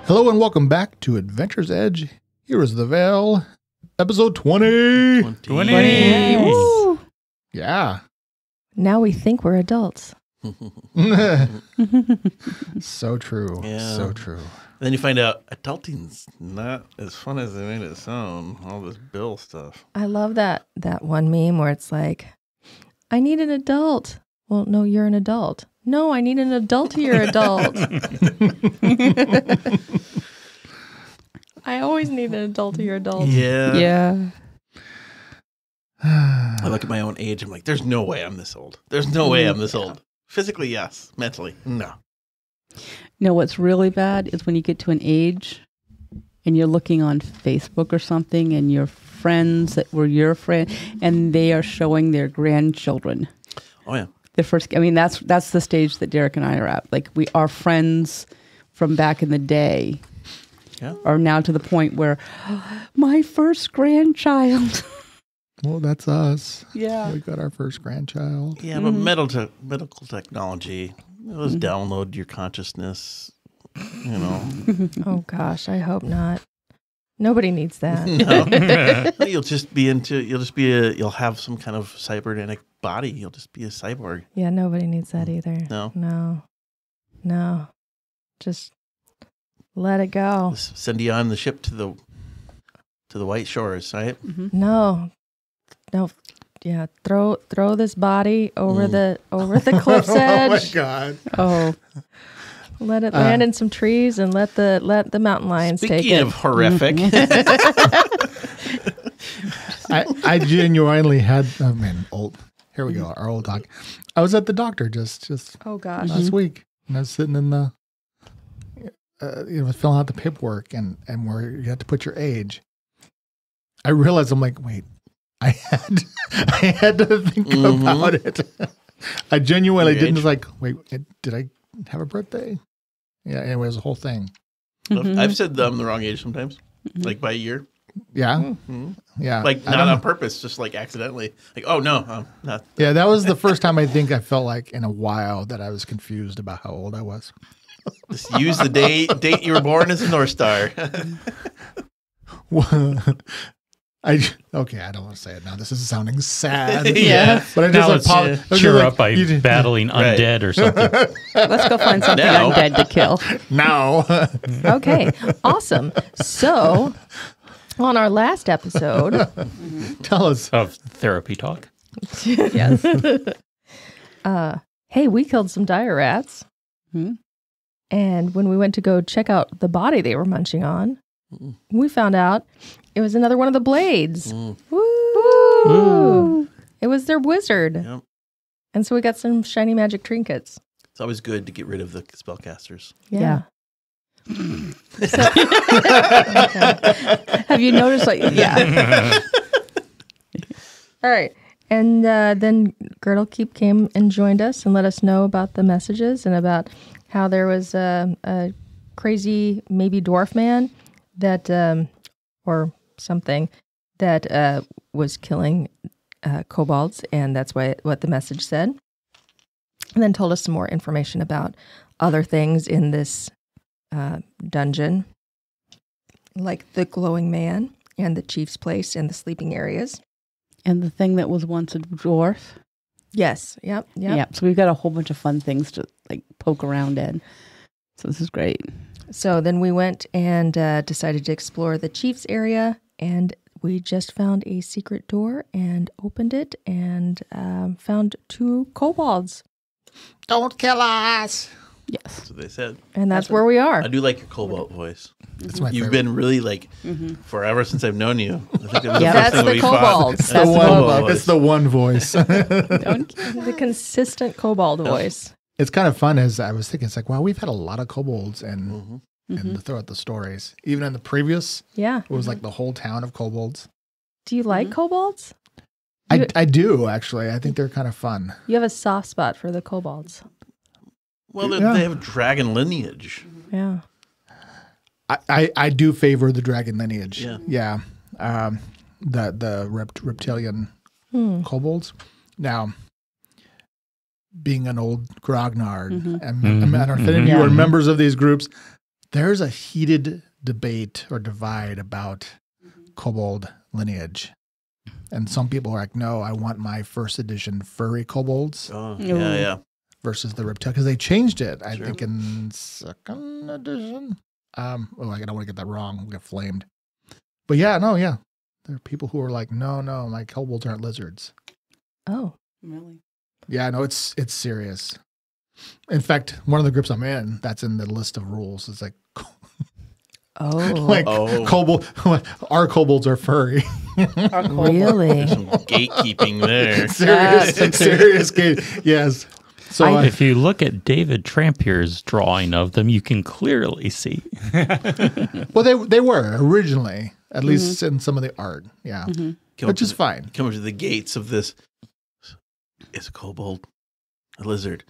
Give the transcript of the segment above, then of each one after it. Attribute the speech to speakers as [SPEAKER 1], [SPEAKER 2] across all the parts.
[SPEAKER 1] Hello and welcome back to Adventure's Edge. Here is the Veil, episode 20.
[SPEAKER 2] 20.
[SPEAKER 3] Woo.
[SPEAKER 1] Yeah.
[SPEAKER 3] Now we think we're adults.
[SPEAKER 1] So true.
[SPEAKER 2] Yeah.
[SPEAKER 1] So true.
[SPEAKER 2] Then you find out adulting's not as fun as they made it sound. All this bill stuff.
[SPEAKER 3] I love that one meme where it's like, I need an adult. Well, no, you're an adult. No, I need an adultier adult. I always need an adultier adult.
[SPEAKER 2] Yeah.
[SPEAKER 3] Yeah.
[SPEAKER 2] I look at my own age. I'm like, there's no way I'm this old. There's no way I'm this old. Physically, yes. Mentally, no.
[SPEAKER 4] No, what's really bad is when you get to an age and you're looking on Facebook or something and your friends that were your friend and they are showing their grandchildren.
[SPEAKER 2] Oh, yeah.
[SPEAKER 4] The first, I mean, that's the stage that Derek and I are at. Like, we are friends from back in the day are now to the point where my first grandchild.
[SPEAKER 1] Well, that's us.
[SPEAKER 4] Yeah.
[SPEAKER 1] We got our first grandchild.
[SPEAKER 2] Yeah, but medical technology, it'll just download your consciousness, you know.
[SPEAKER 3] Oh, gosh, I hope not. Nobody needs that.
[SPEAKER 2] No. You'll have some kind of cybernetic body. You'll just be a cyborg.
[SPEAKER 3] Yeah, nobody needs that either. No. Just let it go.
[SPEAKER 2] Just send you on the ship to the White Shores, right?
[SPEAKER 3] No. Yeah, throw this body over the cliff's edge.
[SPEAKER 1] Oh my God.
[SPEAKER 4] Oh,
[SPEAKER 3] Let it land in some trees and let the mountain lions take it.
[SPEAKER 2] Speaking of horrific,
[SPEAKER 1] I genuinely had, here we go, our old talk. I was at the doctor just
[SPEAKER 3] Oh gosh.
[SPEAKER 1] last week, and I was sitting in the, filling out the paperwork and where you had to put your age. I realized, I'm like, wait, I had to think about it. I genuinely
[SPEAKER 2] Your
[SPEAKER 1] didn't
[SPEAKER 2] age?
[SPEAKER 1] like, wait, did I have a birthday? Yeah, anyway, it was a whole thing.
[SPEAKER 2] I've said I'm the wrong age sometimes, like by a year.
[SPEAKER 1] Yeah. Yeah.
[SPEAKER 2] Like
[SPEAKER 1] I
[SPEAKER 2] not
[SPEAKER 1] don't
[SPEAKER 2] on
[SPEAKER 1] know.
[SPEAKER 2] purpose, just like accidentally. Like, oh no, I'm not.
[SPEAKER 1] Yeah, that was the first time I think I felt like in a while that I was confused about how old I was.
[SPEAKER 2] Just use the date you were born as a North Star.
[SPEAKER 1] I don't want to say it now. This is sounding sad.
[SPEAKER 2] Yeah.
[SPEAKER 1] But I just
[SPEAKER 5] Now
[SPEAKER 1] like
[SPEAKER 5] let's
[SPEAKER 1] I was just
[SPEAKER 5] cheer
[SPEAKER 1] like,
[SPEAKER 5] up by
[SPEAKER 1] you did-
[SPEAKER 5] battling
[SPEAKER 2] Right.
[SPEAKER 5] undead or something.
[SPEAKER 4] let's go find something
[SPEAKER 2] Now.
[SPEAKER 4] undead to kill.
[SPEAKER 1] No.
[SPEAKER 3] Okay, awesome. So, on our last episode,
[SPEAKER 1] Tell us.
[SPEAKER 5] Of therapy talk.
[SPEAKER 4] Yes.
[SPEAKER 3] hey, we killed some dire rats. And when we went to go check out the body they were munching on, we found out it was another one of the blades. Woo! It was their wizard.
[SPEAKER 2] Yep.
[SPEAKER 3] And so we got some shiny magic trinkets.
[SPEAKER 2] It's always good to get rid of the spellcasters.
[SPEAKER 3] Yeah.
[SPEAKER 4] Have you noticed? Like, yeah.
[SPEAKER 3] All right. And then Girdle Keep came and joined us and let us know about the messages and about how there was a crazy, maybe dwarf man that, or something, that was killing kobolds. And that's what the message said. And then told us some more information about other things in this dungeon, like the glowing man and the chief's place and the sleeping areas.
[SPEAKER 4] And the thing that was once a dwarf.
[SPEAKER 3] Yes. Yep.
[SPEAKER 4] Yeah. So we've got a whole bunch of fun things to like poke around in. So this is great.
[SPEAKER 3] So then we went and decided to explore the chief's area, and we just found a secret door and opened it and found 2 kobolds.
[SPEAKER 1] Don't kill us.
[SPEAKER 4] Yes.
[SPEAKER 2] That's what they said.
[SPEAKER 3] And that's where we are.
[SPEAKER 2] I do like your cobalt voice.
[SPEAKER 1] That's my
[SPEAKER 2] You've
[SPEAKER 1] favorite.
[SPEAKER 2] been really like forever since I've known you. I think it was
[SPEAKER 4] Yeah,
[SPEAKER 2] the
[SPEAKER 3] that's
[SPEAKER 2] first thing
[SPEAKER 3] the
[SPEAKER 2] we fought.
[SPEAKER 3] kobolds.
[SPEAKER 1] It's
[SPEAKER 4] That's
[SPEAKER 1] the
[SPEAKER 4] the
[SPEAKER 1] one.
[SPEAKER 4] kobold
[SPEAKER 1] It's the one voice.
[SPEAKER 3] The consistent kobold voice.
[SPEAKER 1] It's kind of fun as I was thinking. It's like, wow, we've had a lot of kobolds and throughout the stories. Even in the previous,
[SPEAKER 3] Yeah.
[SPEAKER 1] it was like the whole town of kobolds.
[SPEAKER 3] Do you like kobolds?
[SPEAKER 1] I do, actually. I think they're kind of fun.
[SPEAKER 3] You have a soft spot for the kobolds.
[SPEAKER 2] Well,
[SPEAKER 1] Yeah.
[SPEAKER 2] they have a dragon lineage.
[SPEAKER 3] Yeah.
[SPEAKER 1] I do favor the dragon lineage.
[SPEAKER 2] Yeah.
[SPEAKER 1] Yeah. The reptilian kobolds. Now, being an old grognard, and I don't know if any of you are members of these groups, There's a heated debate or divide about kobold lineage. And some people are like, no, I want my first edition furry kobolds
[SPEAKER 2] Oh,
[SPEAKER 4] Ooh.
[SPEAKER 2] yeah.
[SPEAKER 1] versus the reptile, because they changed it, I
[SPEAKER 2] Sure.
[SPEAKER 1] think, in second edition. I don't want to get that wrong. We'll get flamed. But yeah, there are people who are like, no, my kobolds aren't lizards.
[SPEAKER 3] Oh,
[SPEAKER 4] Really?
[SPEAKER 1] Yeah, no, it's serious. In fact, one of the groups I'm in, that's in the list of rules. It's like,
[SPEAKER 3] oh,
[SPEAKER 1] kobold. Our kobolds are furry.
[SPEAKER 3] really?
[SPEAKER 2] Some gatekeeping there.
[SPEAKER 1] serious gate. Yes. So
[SPEAKER 5] If you look at David Trampier's drawing of them, you can clearly see.
[SPEAKER 1] well, they were originally, at least in some of the art. Yeah, which is fine.
[SPEAKER 2] Come up to the gates of this. Is a kobold a lizard?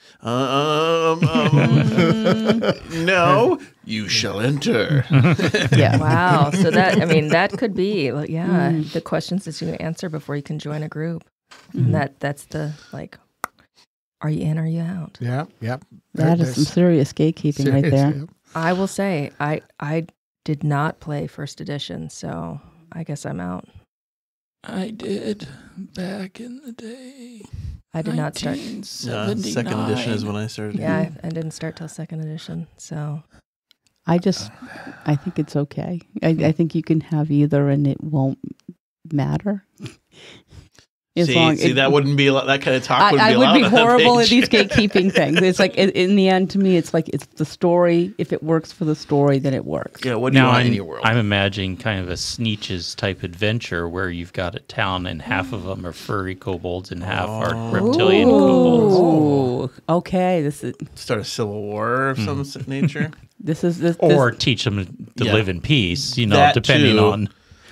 [SPEAKER 2] No, you shall enter.
[SPEAKER 4] Yeah.
[SPEAKER 3] Wow. So that could be, the questions that you answer before you can join a group. And that's the, like, are you in, are you out?
[SPEAKER 1] Yeah.
[SPEAKER 4] That is some serious gatekeeping right there.
[SPEAKER 1] Yeah.
[SPEAKER 3] I will say, I did not play first edition, so I guess I'm out.
[SPEAKER 5] I did back in the day.
[SPEAKER 3] I did not start.
[SPEAKER 2] Second edition is when I started.
[SPEAKER 3] Yeah, I didn't start till second edition. So
[SPEAKER 4] I think it's okay. I think you can have either and it won't matter.
[SPEAKER 2] That wouldn't be that kind of talk. Wouldn't
[SPEAKER 4] I
[SPEAKER 2] be
[SPEAKER 4] would
[SPEAKER 2] allowed
[SPEAKER 4] be
[SPEAKER 2] on that
[SPEAKER 4] horrible at
[SPEAKER 2] page.
[SPEAKER 4] these gatekeeping things. It's like, in the end, to me, it's like, it's the story. If it works for the story, then it works.
[SPEAKER 2] Yeah, what do you
[SPEAKER 5] Now,
[SPEAKER 2] want in your world?
[SPEAKER 5] I'm imagining kind of a Sneetches type adventure where you've got a town and half of them are furry kobolds and half are reptilian kobolds.
[SPEAKER 4] Ooh, okay. This is
[SPEAKER 2] Start a civil war of some nature.
[SPEAKER 4] this.
[SPEAKER 5] Or teach them to
[SPEAKER 2] Yeah.
[SPEAKER 5] live in peace,
[SPEAKER 2] That
[SPEAKER 5] depending
[SPEAKER 2] too.
[SPEAKER 5] on...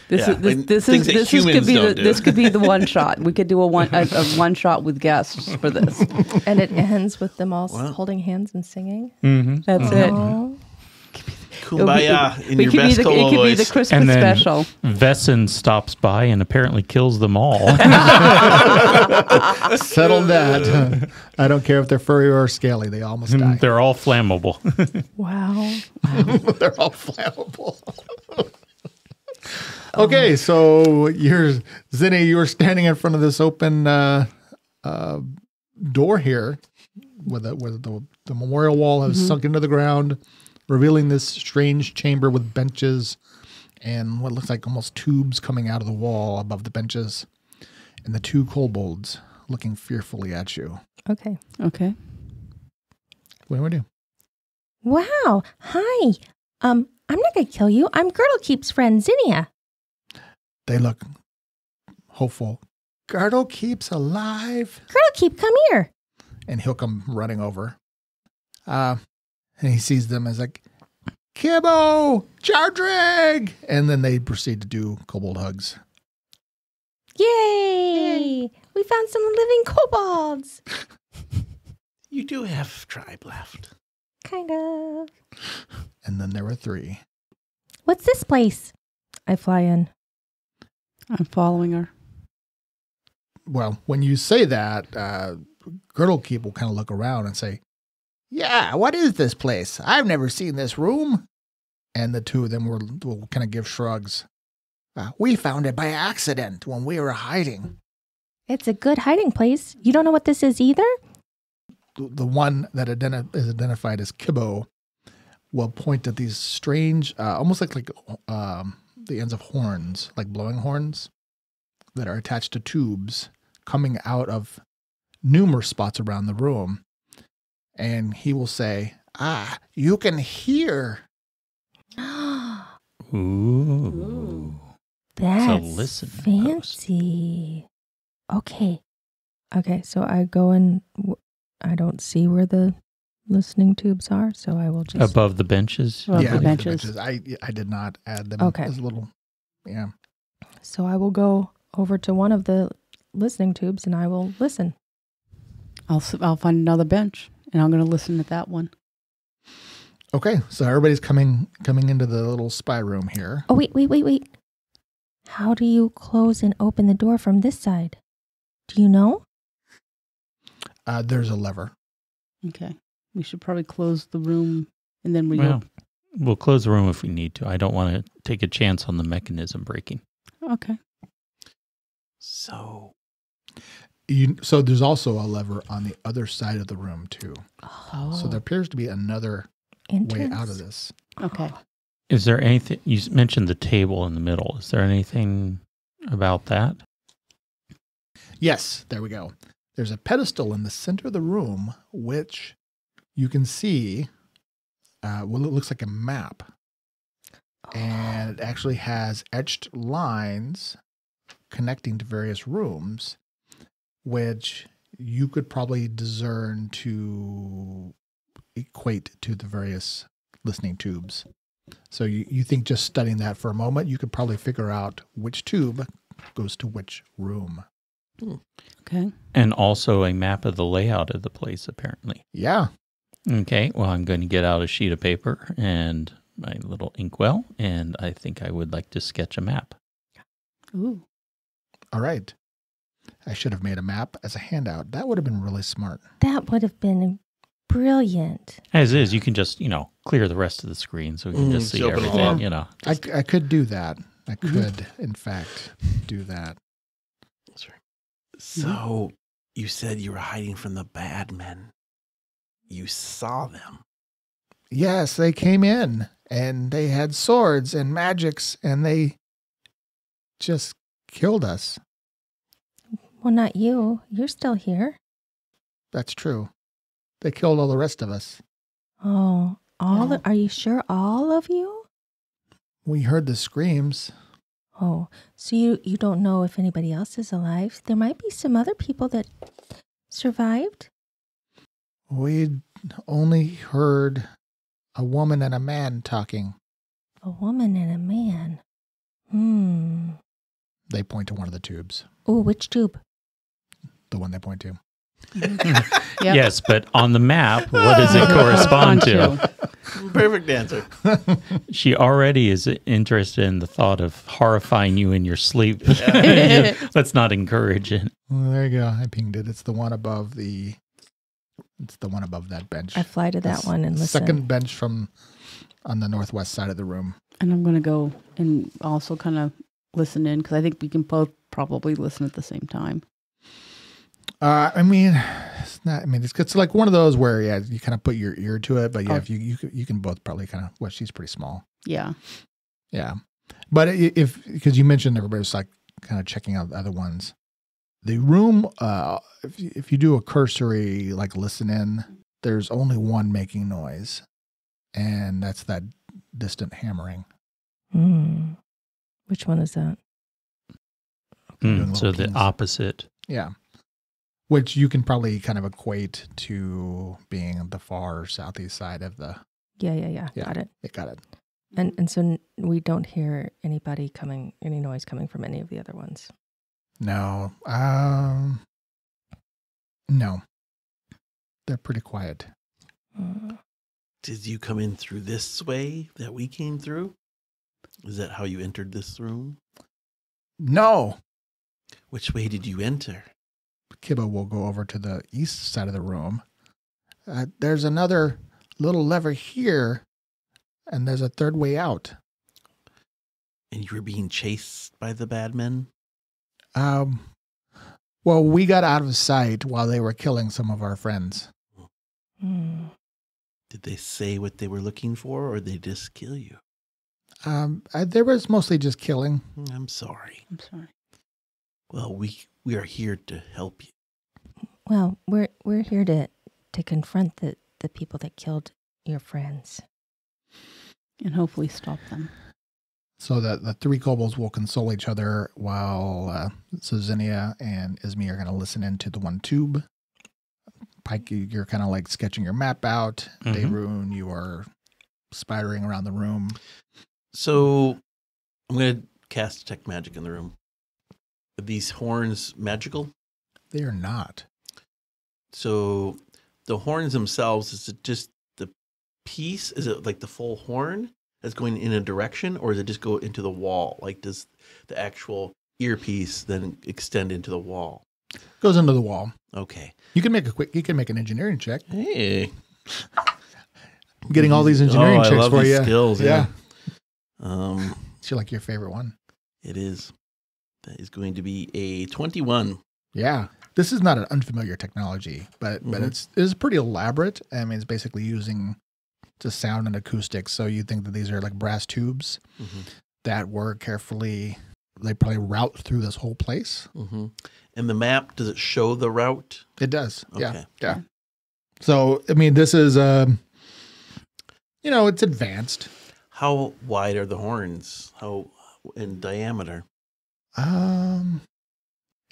[SPEAKER 4] This
[SPEAKER 2] Yeah,
[SPEAKER 4] is
[SPEAKER 2] like
[SPEAKER 4] this
[SPEAKER 2] things that humans
[SPEAKER 4] could be
[SPEAKER 2] don't do.
[SPEAKER 4] this could be the one shot. We could do a one shot with guests for this.
[SPEAKER 3] and it ends with them all
[SPEAKER 2] Wow.
[SPEAKER 3] holding hands and singing.
[SPEAKER 4] That's it.
[SPEAKER 3] Oh,
[SPEAKER 2] Kumbaya in your
[SPEAKER 4] It could
[SPEAKER 2] best
[SPEAKER 4] be
[SPEAKER 2] kobold
[SPEAKER 4] the
[SPEAKER 2] voice.
[SPEAKER 4] Christmas
[SPEAKER 5] And then
[SPEAKER 4] special.
[SPEAKER 5] Vesson stops by and apparently kills them all.
[SPEAKER 1] Settle that. I don't care if they're furry or scaly. They all must die.
[SPEAKER 5] They're all flammable.
[SPEAKER 3] wow.
[SPEAKER 1] They're all flammable. Okay, so Zinni, you were standing in front of this open door here, where the memorial wall has sunk into the ground, revealing this strange chamber with benches and what looks like almost tubes coming out of the wall above the benches, and the two kobolds looking fearfully at you.
[SPEAKER 3] Okay.
[SPEAKER 4] Okay.
[SPEAKER 1] What do we do?
[SPEAKER 6] Wow. Hi. I'm not going to kill you. I'm Girdlekeep's friend, Zinnia.
[SPEAKER 1] They look hopeful. Girdle keeps alive.
[SPEAKER 6] Girdlekeep, come here.
[SPEAKER 1] And he'll come running over. And he sees them as like, Kibbo, Jardrig! And then they proceed to do kobold hugs.
[SPEAKER 6] Yay. We found some living kobolds.
[SPEAKER 2] You do have tribe left.
[SPEAKER 6] Kind of.
[SPEAKER 1] And then there were three.
[SPEAKER 6] What's this place?
[SPEAKER 3] I fly in.
[SPEAKER 4] I'm following her.
[SPEAKER 1] Well, when you say that, Girdlekeep will kind of look around and say, yeah, what is this place? I've never seen this room. And the two of them will kind of give shrugs. We found it by accident when we were hiding.
[SPEAKER 6] It's a good hiding place. You don't know what this is either?
[SPEAKER 1] The one that is identified as Kibbo will point at these strange, almost like the ends of horns, like blowing horns, that are attached to tubes coming out of numerous spots around the room. And he will say, you can hear.
[SPEAKER 5] Ooh.
[SPEAKER 6] That's
[SPEAKER 5] listen
[SPEAKER 6] fancy. Okay.
[SPEAKER 3] Okay, so I go in. I don't see where the listening tubes are, so I will just.
[SPEAKER 5] Above the benches.
[SPEAKER 4] Above
[SPEAKER 1] Yeah,
[SPEAKER 4] the
[SPEAKER 1] the
[SPEAKER 4] benches.
[SPEAKER 1] I did not add them.
[SPEAKER 3] Okay.
[SPEAKER 1] As a little, yeah.
[SPEAKER 3] So I will go over to one of the listening tubes and I will listen.
[SPEAKER 4] I'll find another bench and I'm going to listen at that one.
[SPEAKER 1] Okay, so everybody's coming into the little spy room here.
[SPEAKER 6] Oh, wait. How do you close and open the door from this side? Do you know?
[SPEAKER 1] There's a lever.
[SPEAKER 4] Okay. We should probably close the room and then we
[SPEAKER 5] Well, We'll close the room if we need to. I don't want to take a chance on the mechanism breaking.
[SPEAKER 4] Okay.
[SPEAKER 2] So
[SPEAKER 1] So there's also a lever on the other side of the room too.
[SPEAKER 4] Oh.
[SPEAKER 1] So there appears to be another way
[SPEAKER 3] Entrance.
[SPEAKER 1] out of this.
[SPEAKER 4] Okay.
[SPEAKER 5] Is there anything, you mentioned the table in the middle. Is there anything about that?
[SPEAKER 1] Yes, there we go. There's a pedestal in the center of the room, which you can see, it looks like a map. And it actually has etched lines connecting to various rooms, which you could probably discern to equate to the various listening tubes. So you think just studying that for a moment, you could probably figure out which tube goes to which room.
[SPEAKER 4] Okay.
[SPEAKER 5] And also a map of the layout of the place, apparently.
[SPEAKER 1] Yeah.
[SPEAKER 5] Okay, well, I'm going to get out a sheet of paper and my little inkwell, and I think I would like to sketch a map.
[SPEAKER 4] Ooh.
[SPEAKER 1] All right. I should have made a map as a handout. That would have been really smart.
[SPEAKER 6] That would have been brilliant.
[SPEAKER 5] As is, you can just, clear the rest of the screen so we can just see
[SPEAKER 2] open it
[SPEAKER 5] everything,
[SPEAKER 2] up.
[SPEAKER 1] I could do that. I could, in fact, do that.
[SPEAKER 2] That's right. So you said you were hiding from the bad men. You saw them.
[SPEAKER 1] Yes, they came in and they had swords and magics and they just killed us.
[SPEAKER 6] Well, not you. You're still here.
[SPEAKER 1] That's true. They killed all the rest of us.
[SPEAKER 6] Oh, are you sure all of you?
[SPEAKER 1] We heard the screams.
[SPEAKER 6] Oh, so you don't know if anybody else is alive? There might be some other people that survived.
[SPEAKER 1] We'd only heard a woman and a man talking.
[SPEAKER 6] A woman and a man.
[SPEAKER 1] They point to one of the tubes,
[SPEAKER 6] Oh, which tube?
[SPEAKER 1] the one they point to.
[SPEAKER 4] Yep.
[SPEAKER 5] Yes, but on the map, what does it correspond to?
[SPEAKER 2] Perfect answer.
[SPEAKER 5] She already is interested in the thought of horrifying you in your sleep. Let's not encourage it.
[SPEAKER 1] Well, there you go. I pinged it. It's the one above the. It's the one above that bench.
[SPEAKER 3] I fly to that
[SPEAKER 1] The
[SPEAKER 3] one and listen.
[SPEAKER 1] Second bench from on the northwest side of the room.
[SPEAKER 4] And I'm going to go and also kind of listen in because I think we can both probably listen at the same time.
[SPEAKER 1] I mean, it's not. I mean, it's like one of those where you kind of put your ear to it, but if you can both probably kind of. Well, she's pretty small.
[SPEAKER 4] Yeah.
[SPEAKER 1] Yeah, but because you mentioned everybody's like kind of checking out the other ones, the room. If you do a cursory like listen in, there's only one making noise, and that's that distant hammering.
[SPEAKER 3] Which one is that?
[SPEAKER 1] Doing
[SPEAKER 5] So
[SPEAKER 1] little
[SPEAKER 5] the
[SPEAKER 1] pings.
[SPEAKER 5] opposite.
[SPEAKER 1] Yeah. Which you can probably kind of equate to being the far southeast side of the.
[SPEAKER 3] Yeah.
[SPEAKER 1] Yeah.
[SPEAKER 3] Got it.
[SPEAKER 1] Got it.
[SPEAKER 3] And so we don't hear any noise coming from any of the other ones.
[SPEAKER 1] No. No. They're pretty quiet.
[SPEAKER 2] Did you come in through this way that we came through? Is that how you entered this room?
[SPEAKER 1] No.
[SPEAKER 2] Which way did you enter?
[SPEAKER 1] Kibbo will go over to the east side of the room. There's another little lever here, and there's a third way out.
[SPEAKER 2] And you were being chased by the bad men?
[SPEAKER 1] Well, we got out of sight while they were killing some of our friends.
[SPEAKER 2] Did they say what they were looking for, or they just kill you?
[SPEAKER 1] There was mostly just killing.
[SPEAKER 2] I'm sorry.
[SPEAKER 4] I'm sorry.
[SPEAKER 2] Well, we are here to help you.
[SPEAKER 6] Well, we're here to confront the people that killed your friends.
[SPEAKER 4] And hopefully stop them.
[SPEAKER 1] So that the three kobolds will console each other while Suzinia and Ismi are going to listen into the one tube. Pike, you're kind of like sketching your map out.
[SPEAKER 5] Mhm.
[SPEAKER 1] Dayrune, you are spidering around the room.
[SPEAKER 2] So I'm going to cast Detect Magic in the room. Are these horns magical?
[SPEAKER 1] They are not.
[SPEAKER 2] So the horns themselves, is it just the piece? Is it like the full horn that's going in a direction, or does it just go into the wall? Like, does the actual earpiece then extend into the wall?
[SPEAKER 1] Goes into the wall.
[SPEAKER 2] Okay.
[SPEAKER 1] You can make an engineering check.
[SPEAKER 2] Hey.
[SPEAKER 1] I'm getting all these engineering
[SPEAKER 2] I
[SPEAKER 1] checks
[SPEAKER 2] love
[SPEAKER 1] for
[SPEAKER 2] these
[SPEAKER 1] you.
[SPEAKER 2] skills. Yeah.
[SPEAKER 1] Is she like your favorite one?
[SPEAKER 2] It is. That is going to be a 21.
[SPEAKER 1] Yeah. This is not an unfamiliar technology, but it is pretty elaborate. I mean, it's basically using just sound and acoustics. So you think that these are like brass tubes that were carefully, they probably route through this whole place.
[SPEAKER 2] And the map, does it show the route?
[SPEAKER 1] It does.
[SPEAKER 2] Okay.
[SPEAKER 1] Yeah. So, I mean, this is, it's advanced.
[SPEAKER 2] How wide are the horns? How in diameter?
[SPEAKER 5] You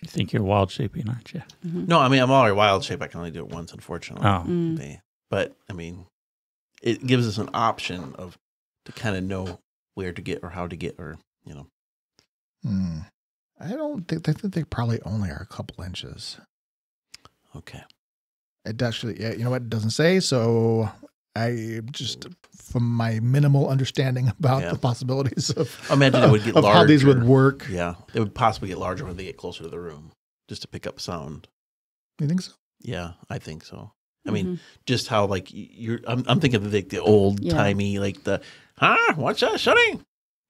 [SPEAKER 5] think you're wild shaping, aren't you?
[SPEAKER 2] No, I mean, I'm already wild shape. I can only do it once, unfortunately.
[SPEAKER 5] Oh.
[SPEAKER 2] But, I mean, it gives us an option to kind of know where to get or how to get or,
[SPEAKER 1] I don't think, I think they probably only are a couple inches.
[SPEAKER 2] Okay.
[SPEAKER 1] It actually, yeah, you know what? It doesn't say. So I just, from my minimal understanding about the possibilities of,
[SPEAKER 2] I imagine it would get
[SPEAKER 1] of
[SPEAKER 2] larger.
[SPEAKER 1] how these would work.
[SPEAKER 2] Yeah. It would possibly get larger when they get closer to the room just to pick up sound.
[SPEAKER 1] You think so?
[SPEAKER 2] Yeah, I think so. I mean, just how like I'm thinking of like the old timey, like the, what's that, Sonny?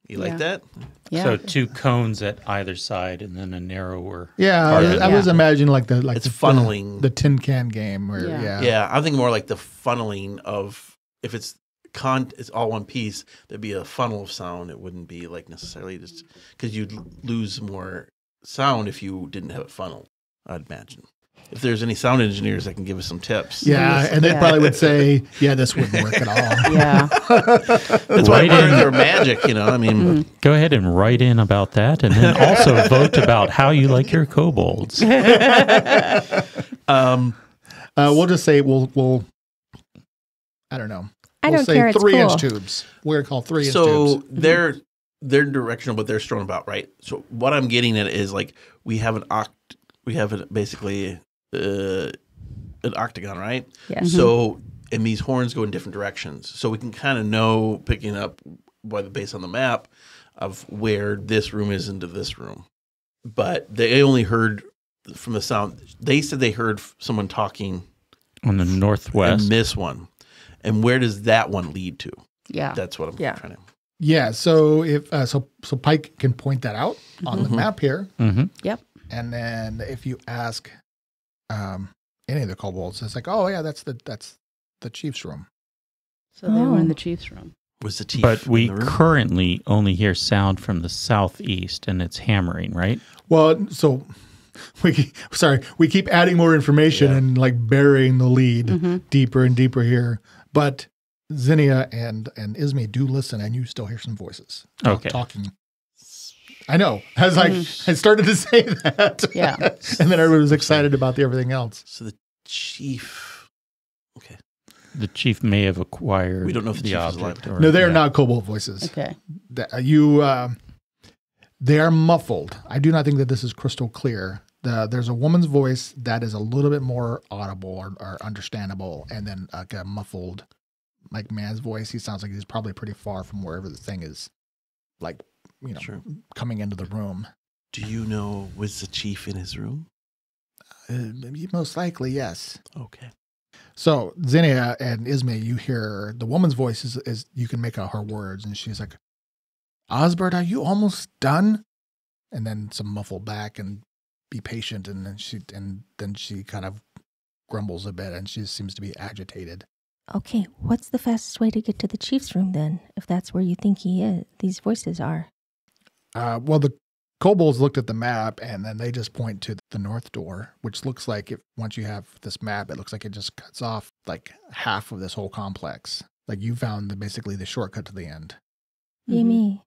[SPEAKER 2] You like that?
[SPEAKER 4] Yeah.
[SPEAKER 5] So 2 cones at either side and then a narrower.
[SPEAKER 1] Yeah,
[SPEAKER 5] part.
[SPEAKER 1] I was imagining like
[SPEAKER 2] It's funneling.
[SPEAKER 1] the tin can game where
[SPEAKER 2] Yeah, I'm thinking more like the funneling of, if it's all one piece, there'd be a funnel of sound. It wouldn't be like necessarily just, because you'd lose more sound if you didn't have it funneled, I'd imagine. If there's any sound engineers that can give us some tips.
[SPEAKER 1] Yeah, and they probably would say, yeah, this wouldn't work at all.
[SPEAKER 4] Yeah.
[SPEAKER 2] That's why they're magic, I mean.
[SPEAKER 5] Go ahead and write in about that, and then also vote about how you like your kobolds.
[SPEAKER 1] We'll just say we'll I don't know.
[SPEAKER 6] I
[SPEAKER 1] We'll
[SPEAKER 6] don't
[SPEAKER 1] say
[SPEAKER 6] care. It's
[SPEAKER 1] 3-inch
[SPEAKER 6] cool.
[SPEAKER 1] tubes. We're gonna call 3-inch
[SPEAKER 2] So
[SPEAKER 1] tubes.
[SPEAKER 2] they're directional, but they're strung about, right? So what I'm getting at is like we have basically an octagon, right?
[SPEAKER 3] Yeah.
[SPEAKER 2] So and these horns go in different directions, so we can kind of know, picking up based on the map, of where this room is into this room. But they only heard from the sound. They said they heard someone talking
[SPEAKER 5] On the northwest.
[SPEAKER 2] in this one. And where does that one lead to?
[SPEAKER 4] Yeah.
[SPEAKER 2] That's what I'm trying to.
[SPEAKER 1] Yeah, so if so Pike can point that out on the map here.
[SPEAKER 5] Mm-hmm.
[SPEAKER 4] Yep.
[SPEAKER 1] And then if you ask any of the kobolds, it's like, oh yeah, that's the chief's room.
[SPEAKER 4] So they were in the chief's room.
[SPEAKER 2] Was the chief
[SPEAKER 5] But we
[SPEAKER 2] in the room?
[SPEAKER 5] currently only hear sound from the southeast, and it's hammering, right?
[SPEAKER 1] Well, so we keep adding more information and like burying the lead deeper and deeper here. But Zinnia and Ismay do listen, and you still hear some voices talking. I know. I started to say that.
[SPEAKER 4] Yeah.
[SPEAKER 1] And then everybody was excited about everything else.
[SPEAKER 2] So the chief. Okay.
[SPEAKER 5] The chief may have acquired
[SPEAKER 2] We don't know if the chief is
[SPEAKER 5] object.
[SPEAKER 2] alive.
[SPEAKER 5] Or,
[SPEAKER 1] No, they're not kobold voices.
[SPEAKER 4] Okay.
[SPEAKER 1] They are muffled. I do not think that this is crystal clear. There's a woman's voice that is a little bit more audible or understandable, and then like a muffled, like man's voice. He sounds like he's probably pretty far from wherever the thing is, like
[SPEAKER 2] Sure.
[SPEAKER 1] coming into the room.
[SPEAKER 2] Do you know, was the chief in his room?
[SPEAKER 1] Most likely, yes.
[SPEAKER 2] Okay.
[SPEAKER 1] So Zinnia and Ismay, you hear the woman's voice is you can make out her words, and she's like, "Osbert, are you almost done?" And then some muffled back and be patient, and then she kind of grumbles a bit, and she seems to be agitated.
[SPEAKER 6] Okay, what's the fastest way to get to the chief's room then, if that's where you think these voices are?
[SPEAKER 1] Well, the kobolds looked at the map, and then they just point to the north door, which looks like once you have this map, it looks like it just cuts off like half of this whole complex. Like you found basically the shortcut to the end.
[SPEAKER 6] Yummy.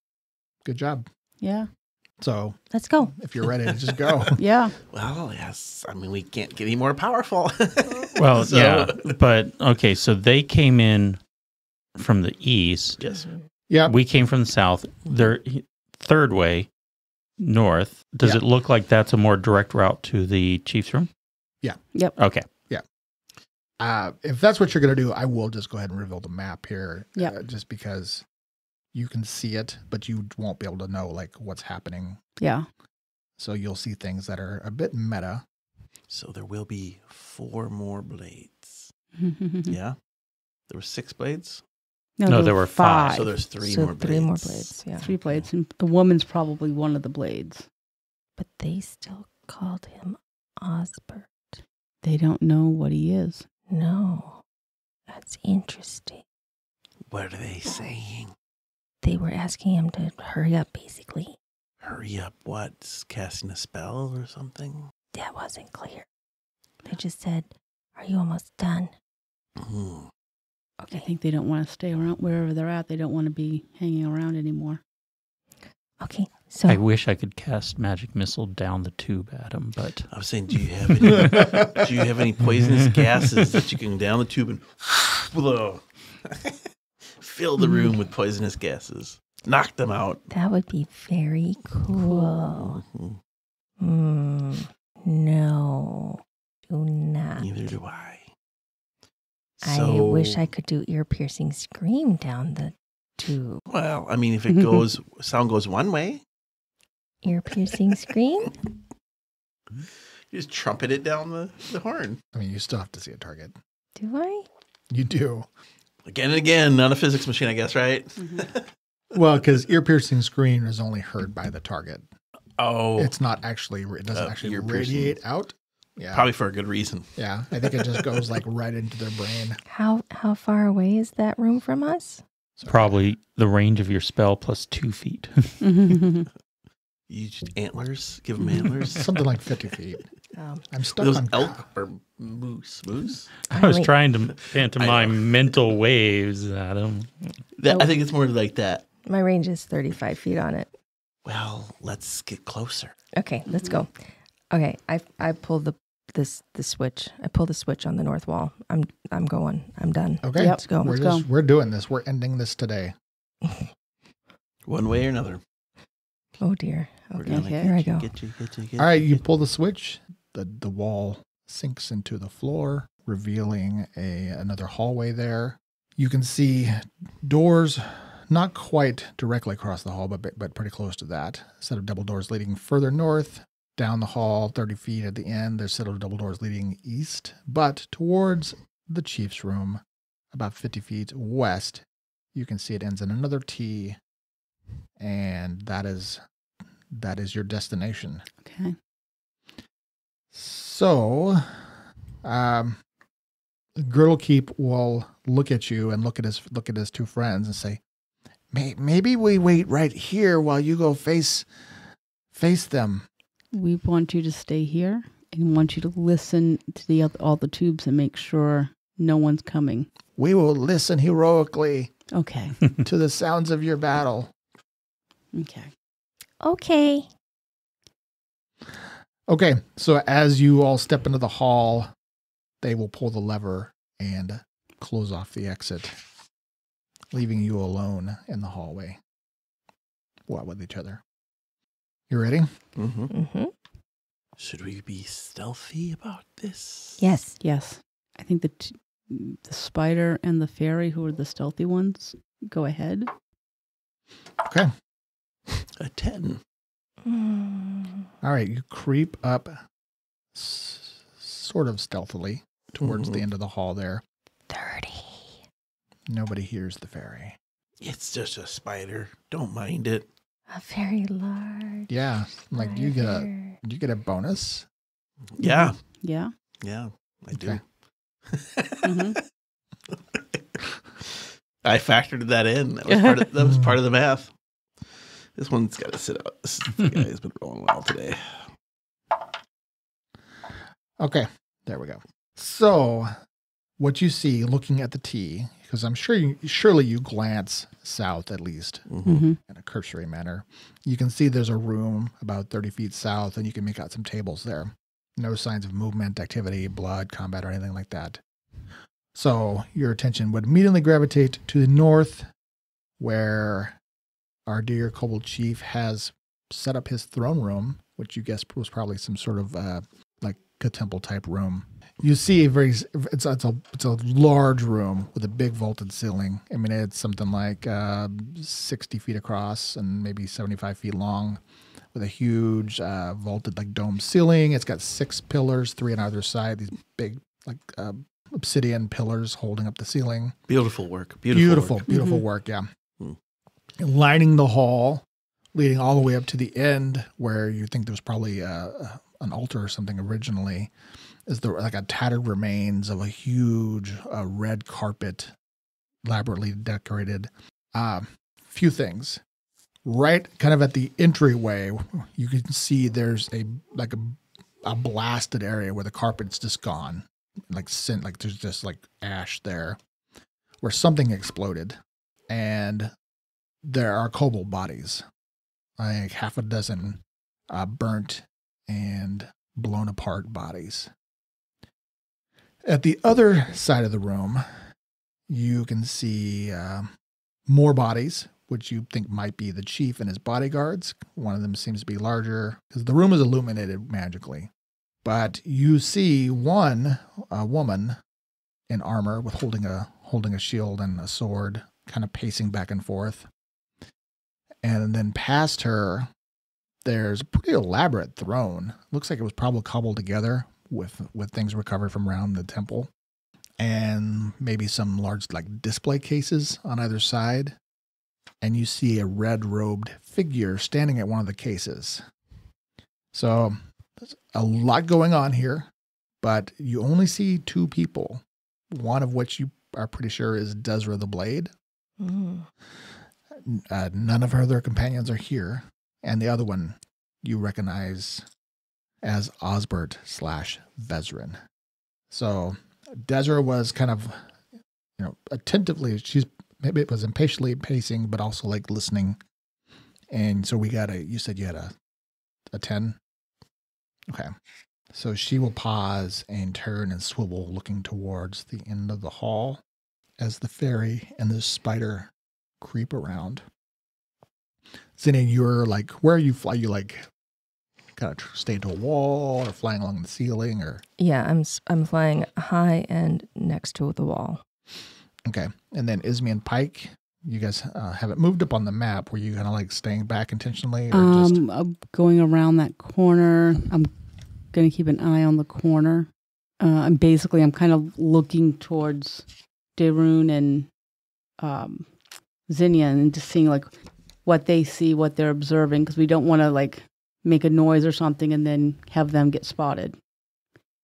[SPEAKER 1] Good job.
[SPEAKER 4] Yeah.
[SPEAKER 1] So
[SPEAKER 6] Let's go.
[SPEAKER 1] if you're ready to just go.
[SPEAKER 4] Yeah.
[SPEAKER 2] Well, yes. I mean, we can't get any more powerful.
[SPEAKER 5] Well,
[SPEAKER 2] So-
[SPEAKER 5] yeah, but okay, so they came in from the east.
[SPEAKER 2] Yes.
[SPEAKER 1] Yeah.
[SPEAKER 5] We came from the south. They're third way north. Does
[SPEAKER 1] Yeah.
[SPEAKER 5] it look like that's a more direct route to the chief's room?
[SPEAKER 1] Yeah.
[SPEAKER 4] Yep.
[SPEAKER 5] Okay.
[SPEAKER 1] If that's what you're going to do, I will just go ahead and reveal the map here.
[SPEAKER 4] Yeah.
[SPEAKER 1] Just because you can see it, but you won't be able to know like what's happening.
[SPEAKER 4] Yeah.
[SPEAKER 1] So you'll see things that are a bit meta.
[SPEAKER 2] So there will be 4 more blades.
[SPEAKER 4] Yeah.
[SPEAKER 2] Yeah. There were 6 blades.
[SPEAKER 5] No, there were 5.
[SPEAKER 2] So there's 3
[SPEAKER 3] so
[SPEAKER 2] more blades.
[SPEAKER 3] 3 more blades. Yeah.
[SPEAKER 4] 3 blades, and the woman's probably one of the blades.
[SPEAKER 6] But they still called him Osbert.
[SPEAKER 4] They don't know what he is.
[SPEAKER 6] No, that's interesting.
[SPEAKER 2] What are they saying?
[SPEAKER 6] They were asking him to hurry up, basically.
[SPEAKER 2] Hurry up. What? Casting a spell or something?
[SPEAKER 6] That wasn't clear. They just said, "Are you almost done?"
[SPEAKER 2] Mm.
[SPEAKER 4] I think they don't want to stay around wherever they're at. They don't want to be hanging around anymore.
[SPEAKER 6] Okay, so
[SPEAKER 5] I wish I could cast magic missile down the tube at him, but
[SPEAKER 2] I was saying, do you have any poisonous gases that you can down the tube and blow? Fill the room with poisonous gases. Knock them out.
[SPEAKER 6] that would be very cool.
[SPEAKER 2] Mhm.
[SPEAKER 6] No, do not.
[SPEAKER 2] Neither do I.
[SPEAKER 6] I wish I could do ear-piercing scream down the tube.
[SPEAKER 2] Well, I mean, if it goes, sound goes one way,
[SPEAKER 6] Ear-piercing scream?
[SPEAKER 2] you just trumpet it down the horn.
[SPEAKER 1] I mean, you still have to see a target.
[SPEAKER 6] Do I?
[SPEAKER 1] You do.
[SPEAKER 2] Again and again, not a physics machine, I guess, right?
[SPEAKER 1] Well, because ear-piercing scream is only heard by the target.
[SPEAKER 2] Oh,
[SPEAKER 1] It's not actually, it doesn't actually
[SPEAKER 2] ear-piercing.
[SPEAKER 1] radiate out. Yeah.
[SPEAKER 2] probably for a good reason.
[SPEAKER 1] Yeah. I think it just goes like right into their brain.
[SPEAKER 6] How far away is that room from us?
[SPEAKER 5] probably the range of your spell plus 2 feet.
[SPEAKER 2] You just antlers? Give them antlers?
[SPEAKER 1] Something like 50 feet. I'm stuck
[SPEAKER 2] Those
[SPEAKER 1] on
[SPEAKER 2] elk or moose?
[SPEAKER 5] I was
[SPEAKER 6] Only-
[SPEAKER 5] trying to pantomime mental waves at him.
[SPEAKER 2] I think it's more like that.
[SPEAKER 3] My range is 35 feet on it.
[SPEAKER 2] Well, let's get closer.
[SPEAKER 3] Okay, let's go. Okay, I pull the switch. I pull the switch on the north wall. I'm going. I'm done.
[SPEAKER 1] Okay.
[SPEAKER 4] Yep.
[SPEAKER 3] Let's go.
[SPEAKER 1] We're doing this. We're ending this today.
[SPEAKER 2] One way or another.
[SPEAKER 3] Oh dear.
[SPEAKER 2] We're
[SPEAKER 3] Okay,
[SPEAKER 2] gonna
[SPEAKER 3] here I go.
[SPEAKER 2] Get you.
[SPEAKER 1] All right, you pull the switch. The wall sinks into the floor, revealing another hallway there. You can see doors, not quite directly across the hall, but pretty close to that. A set of double doors leading further north. Down the hall, 30 feet at the end, there's a set of double doors leading east, but towards the chief's room, about 50 feet west, you can see it ends in another T, and that is your destination.
[SPEAKER 4] Okay.
[SPEAKER 1] So, Girdlekeep will look at you and look at his 2 friends and say, "Maybe we wait right here while you go face them."
[SPEAKER 4] We want you to stay here and want you to listen to all the tubes and make sure no one's coming.
[SPEAKER 1] We will listen heroically
[SPEAKER 4] Okay.
[SPEAKER 1] to the sounds of your battle.
[SPEAKER 4] Okay.
[SPEAKER 6] Okay.
[SPEAKER 1] Okay, so as you all step into the hall, they will pull the lever and close off the exit, leaving you alone in the hallway. What with each other? You ready?
[SPEAKER 2] Mm-hmm.
[SPEAKER 3] Mm-hmm.
[SPEAKER 2] Should we be stealthy about this?
[SPEAKER 6] Yes.
[SPEAKER 4] Yes. I think the spider and the fairy, who are the stealthy ones, go ahead.
[SPEAKER 1] Okay.
[SPEAKER 2] A 10.
[SPEAKER 1] All right, you creep up sort of stealthily towards the end of the hall there.
[SPEAKER 6] 30.
[SPEAKER 1] Nobody hears the fairy.
[SPEAKER 2] It's just a spider. Don't mind it.
[SPEAKER 6] A very large.
[SPEAKER 1] Yeah, like you
[SPEAKER 6] spider.
[SPEAKER 1] get a bonus.
[SPEAKER 2] Yeah.
[SPEAKER 4] Yeah.
[SPEAKER 2] Yeah, I do.
[SPEAKER 1] Okay.
[SPEAKER 4] Mhm.
[SPEAKER 2] I factored that in. That was part of the math. This one's got to sit out. This guy's been rolling well today.
[SPEAKER 1] Okay, there we go. So, what you see looking at the T, because I'm sure surely you glance south at least
[SPEAKER 4] Mhm.
[SPEAKER 1] in a cursory manner. You can see there's a room about 30 feet south, and you can make out some tables there. No signs of movement, activity, blood, combat, or anything like that. So your attention would immediately gravitate to the north, where our dear Kobold Chief has set up his throne room, which you guess was probably some sort of like a temple type room. You see it's a large room with a big vaulted ceiling. I mean, it's something like 60 feet across and maybe 75 feet long, with a huge vaulted like dome ceiling. It's got 6 pillars, 3 on either side. These big like obsidian pillars holding up the ceiling.
[SPEAKER 2] Beautiful work.
[SPEAKER 1] Beautiful
[SPEAKER 4] Mhm.
[SPEAKER 1] work, yeah.
[SPEAKER 2] Mm.
[SPEAKER 1] Lining the hall, leading all the way up to the end where you think there was probably an altar or something originally, is like a tattered remains of a huge red carpet, elaborately decorated. Few things. Right kind of at the entryway, you can see there's a blasted area where the carpet's just gone. Like there's just like ash there where something exploded. And there are kobold bodies, like half a dozen burnt and blown apart bodies. At the other side of the room, you can see more bodies, which you think might be the chief and his bodyguards. One of them seems to be larger because the room is illuminated magically. But you see a woman in armor with holding a shield and a sword, kind of pacing back and forth. And then past her, there's a pretty elaborate throne. Looks like it was probably cobbled together with things recovered from around the temple. And maybe some large like display cases on either side. And you see a red-robed figure standing at one of the cases. So there's a lot going on here, but you only see two people, one of which you are pretty sure is Desra the Blade.
[SPEAKER 3] Mm.
[SPEAKER 1] None of her other companions are here, and the other one you recognize as Osbert / Vezrin. So Desra was kind of, attentively, maybe it was impatiently pacing, but also like listening. And so you said you had a 10? Okay. So she will pause and turn and swivel, looking towards the end of the hall as the fairy and the spider creep around. Zinnia, you're like, where are you fly? You like kind of stay to a wall or flying along the ceiling or?
[SPEAKER 3] Yeah, I'm flying high and next to the wall.
[SPEAKER 1] Okay. And then Ismi and Pike, you guys have it moved up on the map. Were you kind of like staying back intentionally? Or
[SPEAKER 4] I'm going around that corner. I'm going to keep an eye on the corner. I'm kind of looking towards Darun and Zinnia and just seeing like what they see, what they're observing, because we don't want to like make a noise or something and then have them get spotted.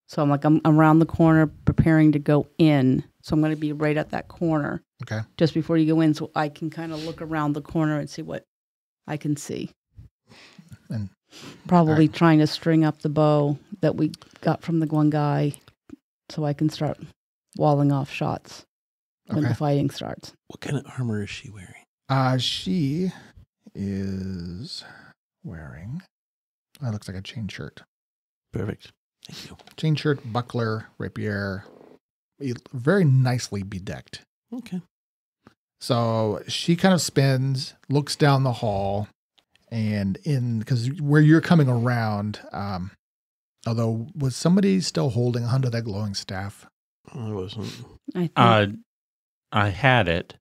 [SPEAKER 4] So I'm around the corner preparing to go in. So I'm going to be right at that corner.
[SPEAKER 1] Okay.
[SPEAKER 4] Just before you go in, so I can kind of look around the corner and see what I can see.
[SPEAKER 1] And
[SPEAKER 4] probably trying to string up the bow that we got from the one guy so I can start walling off shots when the fighting starts.
[SPEAKER 2] What kind of armor is she wearing?
[SPEAKER 1] She is wearing, it looks like a chain shirt.
[SPEAKER 2] Perfect. Thank you.
[SPEAKER 1] Chain shirt, buckler, rapier, very nicely bedecked.
[SPEAKER 2] Okay.
[SPEAKER 1] So she kind of spins, looks down the hall, and because where you're coming around, although was somebody still holding onto that glowing staff?
[SPEAKER 2] I wasn't.
[SPEAKER 5] I had it,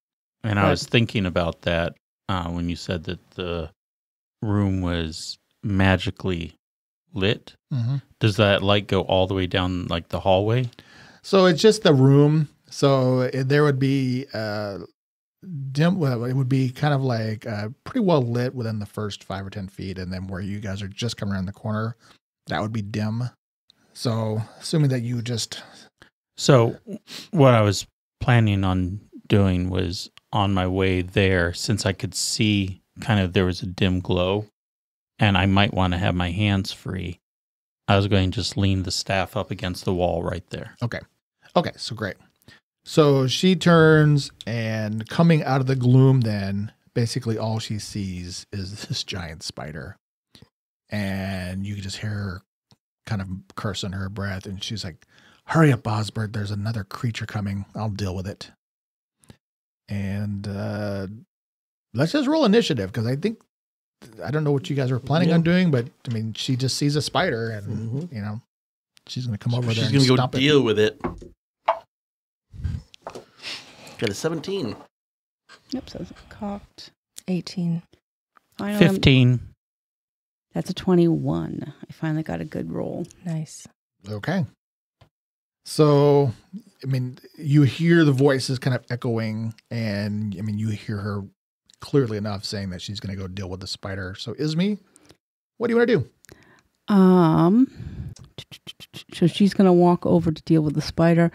[SPEAKER 5] and I was thinking about that when you said that the room was magically lit.
[SPEAKER 1] Mm-hmm.
[SPEAKER 5] Does that light go all the way down like the hallway?
[SPEAKER 1] So it's just the room. So there would be dim. Well, it would be kind of like pretty well lit within the first 5 or 10 feet, and then where you guys are just coming around the corner, that would be dim. So assuming that you just.
[SPEAKER 5] So what I was planning on doing was on my way there, since I could see kind of there was a dim glow, and I might want to have my hands free. I was going to just lean the staff up against the wall right there.
[SPEAKER 1] Okay, so great. So she turns, and coming out of the gloom then, basically all she sees is this giant spider. And you can just hear her kind of curse under her breath, and she's like, "Hurry up, Osbert, there's another creature coming. I'll deal with it." And let's just roll initiative, because I don't know what you guys were planning on doing, but I mean, she just sees a spider, and she's going to come over there.
[SPEAKER 2] She's
[SPEAKER 1] going to
[SPEAKER 2] go deal with it. Got a 17.
[SPEAKER 4] Yep, so it's cocked.
[SPEAKER 3] 18.
[SPEAKER 5] 15.
[SPEAKER 4] That's a 21. I finally got a good roll.
[SPEAKER 3] Nice.
[SPEAKER 1] Okay. So, I mean, you hear the voices kind of echoing, and I mean, you hear her clearly enough saying that she's going to go deal with the spider. So, Ismi, what do you want to do?
[SPEAKER 4] So she's going to walk over to deal with the spider.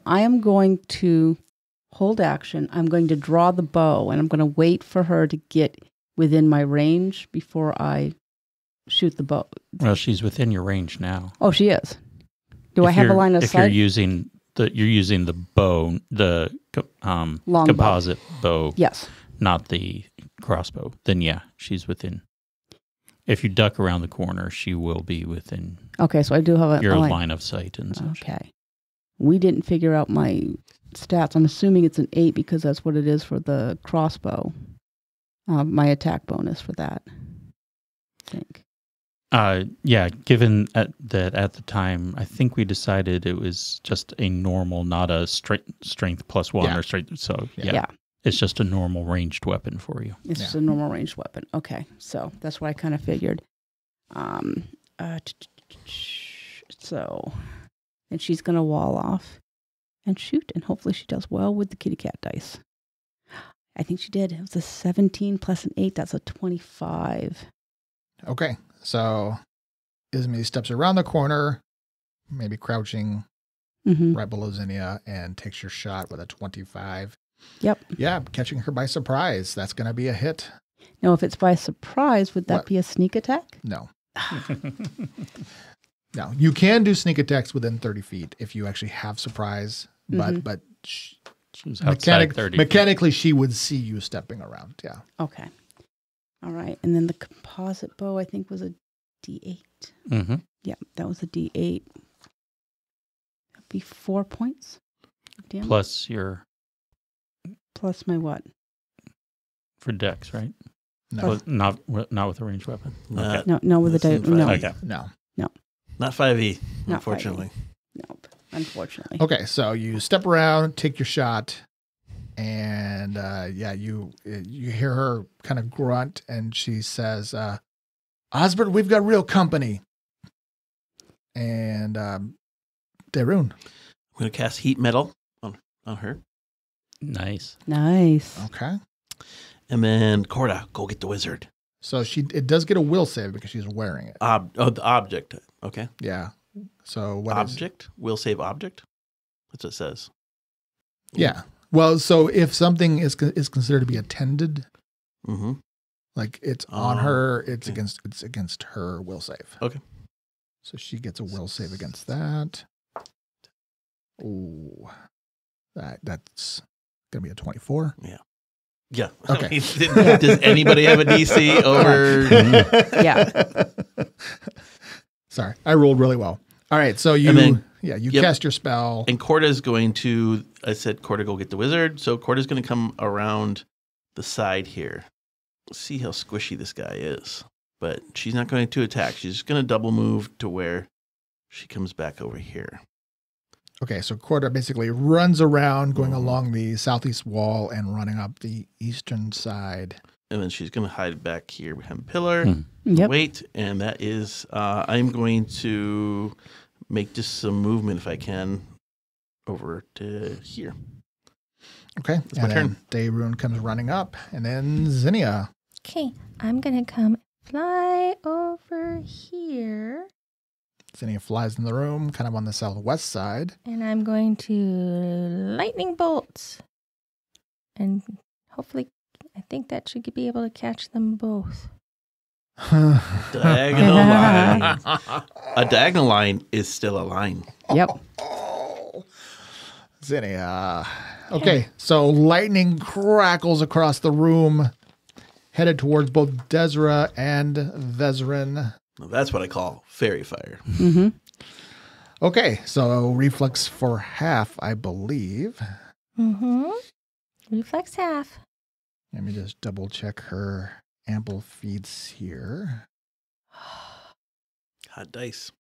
[SPEAKER 4] I am going to hold action. I'm going to draw the bow, and I'm going to wait for her to get within my range before I shoot the bow.
[SPEAKER 5] Well, she's within your range now.
[SPEAKER 4] Oh, she is. Do I have a line of
[SPEAKER 5] If
[SPEAKER 4] sight?
[SPEAKER 5] you're using the bow, the
[SPEAKER 4] Long
[SPEAKER 5] composite bow,
[SPEAKER 4] Yes.
[SPEAKER 5] not the crossbow, then yeah, she's within. If you duck around the corner, she will be within
[SPEAKER 4] Okay, so I do have
[SPEAKER 5] your
[SPEAKER 4] a
[SPEAKER 5] line of sight and such.
[SPEAKER 4] Okay. We didn't figure out my stats. I'm assuming it's an 8 because that's what it is for the crossbow. My attack bonus for that, I think.
[SPEAKER 5] Yeah, given that at the time, I think we decided it was just a normal, not a strength plus 1
[SPEAKER 1] Yeah.
[SPEAKER 5] or strength. So
[SPEAKER 4] Yeah.
[SPEAKER 5] it's just a normal ranged weapon for you.
[SPEAKER 4] It's just a normal ranged weapon. Okay, so that's what I kind of figured. So, and she's going to wall off and shoot, and hopefully she does well with the kitty cat dice. I think she did. It was a 17 plus an 8. That's a 25.
[SPEAKER 1] Okay, so Ismi steps around the corner, maybe crouching
[SPEAKER 4] Mm-hmm.
[SPEAKER 1] right below Zinnia, and takes your shot with a 25.
[SPEAKER 4] Yep.
[SPEAKER 1] Yeah, catching her by surprise. That's going to be a hit.
[SPEAKER 4] Now, if it's by surprise, would that
[SPEAKER 1] What?
[SPEAKER 4] be a sneak attack?
[SPEAKER 1] No. No, you can do sneak attacks within 30 feet if you actually have surprise, but
[SPEAKER 5] She was outside 30 feet.
[SPEAKER 1] mechanically she would see you stepping around. Yeah.
[SPEAKER 4] Okay. All right. And then the composite bow, I think, was a D8.
[SPEAKER 5] Mm-hmm.
[SPEAKER 4] Yeah, that was a D8. That'd be 4 points. Damn.
[SPEAKER 5] Plus your
[SPEAKER 4] Plus my what?
[SPEAKER 5] for dex, right?
[SPEAKER 1] No.
[SPEAKER 5] Well, not with a ranged weapon.
[SPEAKER 2] Nah,
[SPEAKER 4] No, with the
[SPEAKER 2] This
[SPEAKER 4] dice.
[SPEAKER 2] isn't
[SPEAKER 4] No,
[SPEAKER 5] Okay.
[SPEAKER 1] No.
[SPEAKER 2] not 5e,
[SPEAKER 4] Not
[SPEAKER 2] unfortunately.
[SPEAKER 4] nope. Unfortunately.
[SPEAKER 1] Okay, so you step around, take your shot, and you hear her kind of grunt, and she says, "Osbert, we've got real company." And Darun.
[SPEAKER 2] I'm going to cast heat metal on her.
[SPEAKER 5] Nice.
[SPEAKER 4] Nice.
[SPEAKER 1] Okay,
[SPEAKER 2] And then, Corda, go get the wizard.
[SPEAKER 1] so it does get a will save because she's wearing it.
[SPEAKER 2] The object. Okay.
[SPEAKER 1] Yeah. So what is?
[SPEAKER 2] Object? Will save object? That's what it says.
[SPEAKER 1] Yeah. Well, so if something is considered to be attended,
[SPEAKER 2] Mm-hmm.
[SPEAKER 1] like it's on
[SPEAKER 2] Oh,
[SPEAKER 1] her, it's
[SPEAKER 2] okay.
[SPEAKER 1] against her will save.
[SPEAKER 2] Okay.
[SPEAKER 1] So she gets a will save against that. Oh, that's gonna be a 24.
[SPEAKER 2] Yeah.
[SPEAKER 1] Okay.
[SPEAKER 2] Does anybody have a DC over?
[SPEAKER 4] Yeah.
[SPEAKER 1] Sorry, I rolled really well. All right, so you
[SPEAKER 2] And then-
[SPEAKER 1] you
[SPEAKER 2] yep.
[SPEAKER 1] cast your spell.
[SPEAKER 2] And Corda's going to, I said, Corda, go get the wizard. So Corda's going to come around the side here. Let's see how squishy this guy is. But she's not going to attack. She's just going to double move to where she comes back over here.
[SPEAKER 1] Okay, so Corda basically runs around, going
[SPEAKER 2] Mhm.
[SPEAKER 1] along the southeast wall and running up the eastern side.
[SPEAKER 2] And then she's going to hide back here behind the pillar.
[SPEAKER 5] Hmm.
[SPEAKER 4] Yep.
[SPEAKER 2] Wait, and that is, I'm going to make just some movement if I can over to here.
[SPEAKER 1] Okay,
[SPEAKER 2] It's my
[SPEAKER 1] and then Darun comes running up, and then Zinnia.
[SPEAKER 6] Okay, I'm gonna come fly over here,
[SPEAKER 1] Zinnia flies in the room, kind of on the southwest side.
[SPEAKER 6] and I'm going to lightning bolts, and hopefully, I think that should be able to catch them both.
[SPEAKER 2] Diagonal line. A diagonal line is still a line.
[SPEAKER 4] Yep.
[SPEAKER 1] Zinnia. Okay, so lightning crackles across the room, headed towards both Desra and Vezrin.
[SPEAKER 2] Now, that's what I call fairy fire.
[SPEAKER 4] Mm-hmm.
[SPEAKER 1] Okay, so reflex for half, I believe.
[SPEAKER 6] Mm-hmm. Reflex half.
[SPEAKER 1] Let me just double check her ample feeds here.
[SPEAKER 2] Hot dice.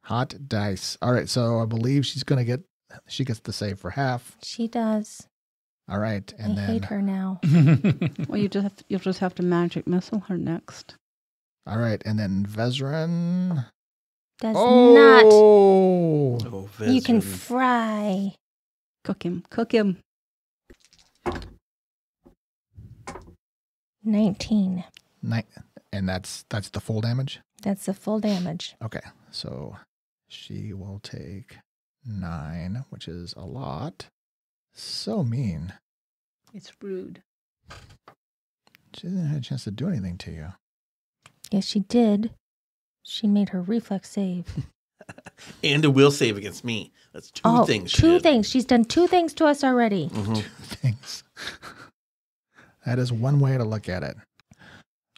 [SPEAKER 1] Hot dice. All right, so I believe she gets the save for half.
[SPEAKER 6] She does.
[SPEAKER 1] All right,
[SPEAKER 6] I
[SPEAKER 1] and
[SPEAKER 6] hate
[SPEAKER 1] then
[SPEAKER 6] her now.
[SPEAKER 4] Well, you'll just have to magic missile her next.
[SPEAKER 1] all right, and then Vezrin.
[SPEAKER 6] Does not.
[SPEAKER 1] Oh,
[SPEAKER 2] Oh,
[SPEAKER 6] You can
[SPEAKER 2] Vezrin.
[SPEAKER 6] fry.
[SPEAKER 4] Cook him. Cook him.
[SPEAKER 6] 19.
[SPEAKER 1] And that's the full damage.
[SPEAKER 6] That's the full damage.
[SPEAKER 1] Okay, so she will take 9, which is a lot. So mean.
[SPEAKER 4] It's rude.
[SPEAKER 1] She didn't have a chance to do anything to you.
[SPEAKER 6] Yes, she did. She made her reflex save.
[SPEAKER 2] And a will save against me. That's two things. she
[SPEAKER 6] Two
[SPEAKER 2] did.
[SPEAKER 6] things. She's done 2 things to us already.
[SPEAKER 2] Mhm.
[SPEAKER 1] Things. That is one way to look at it.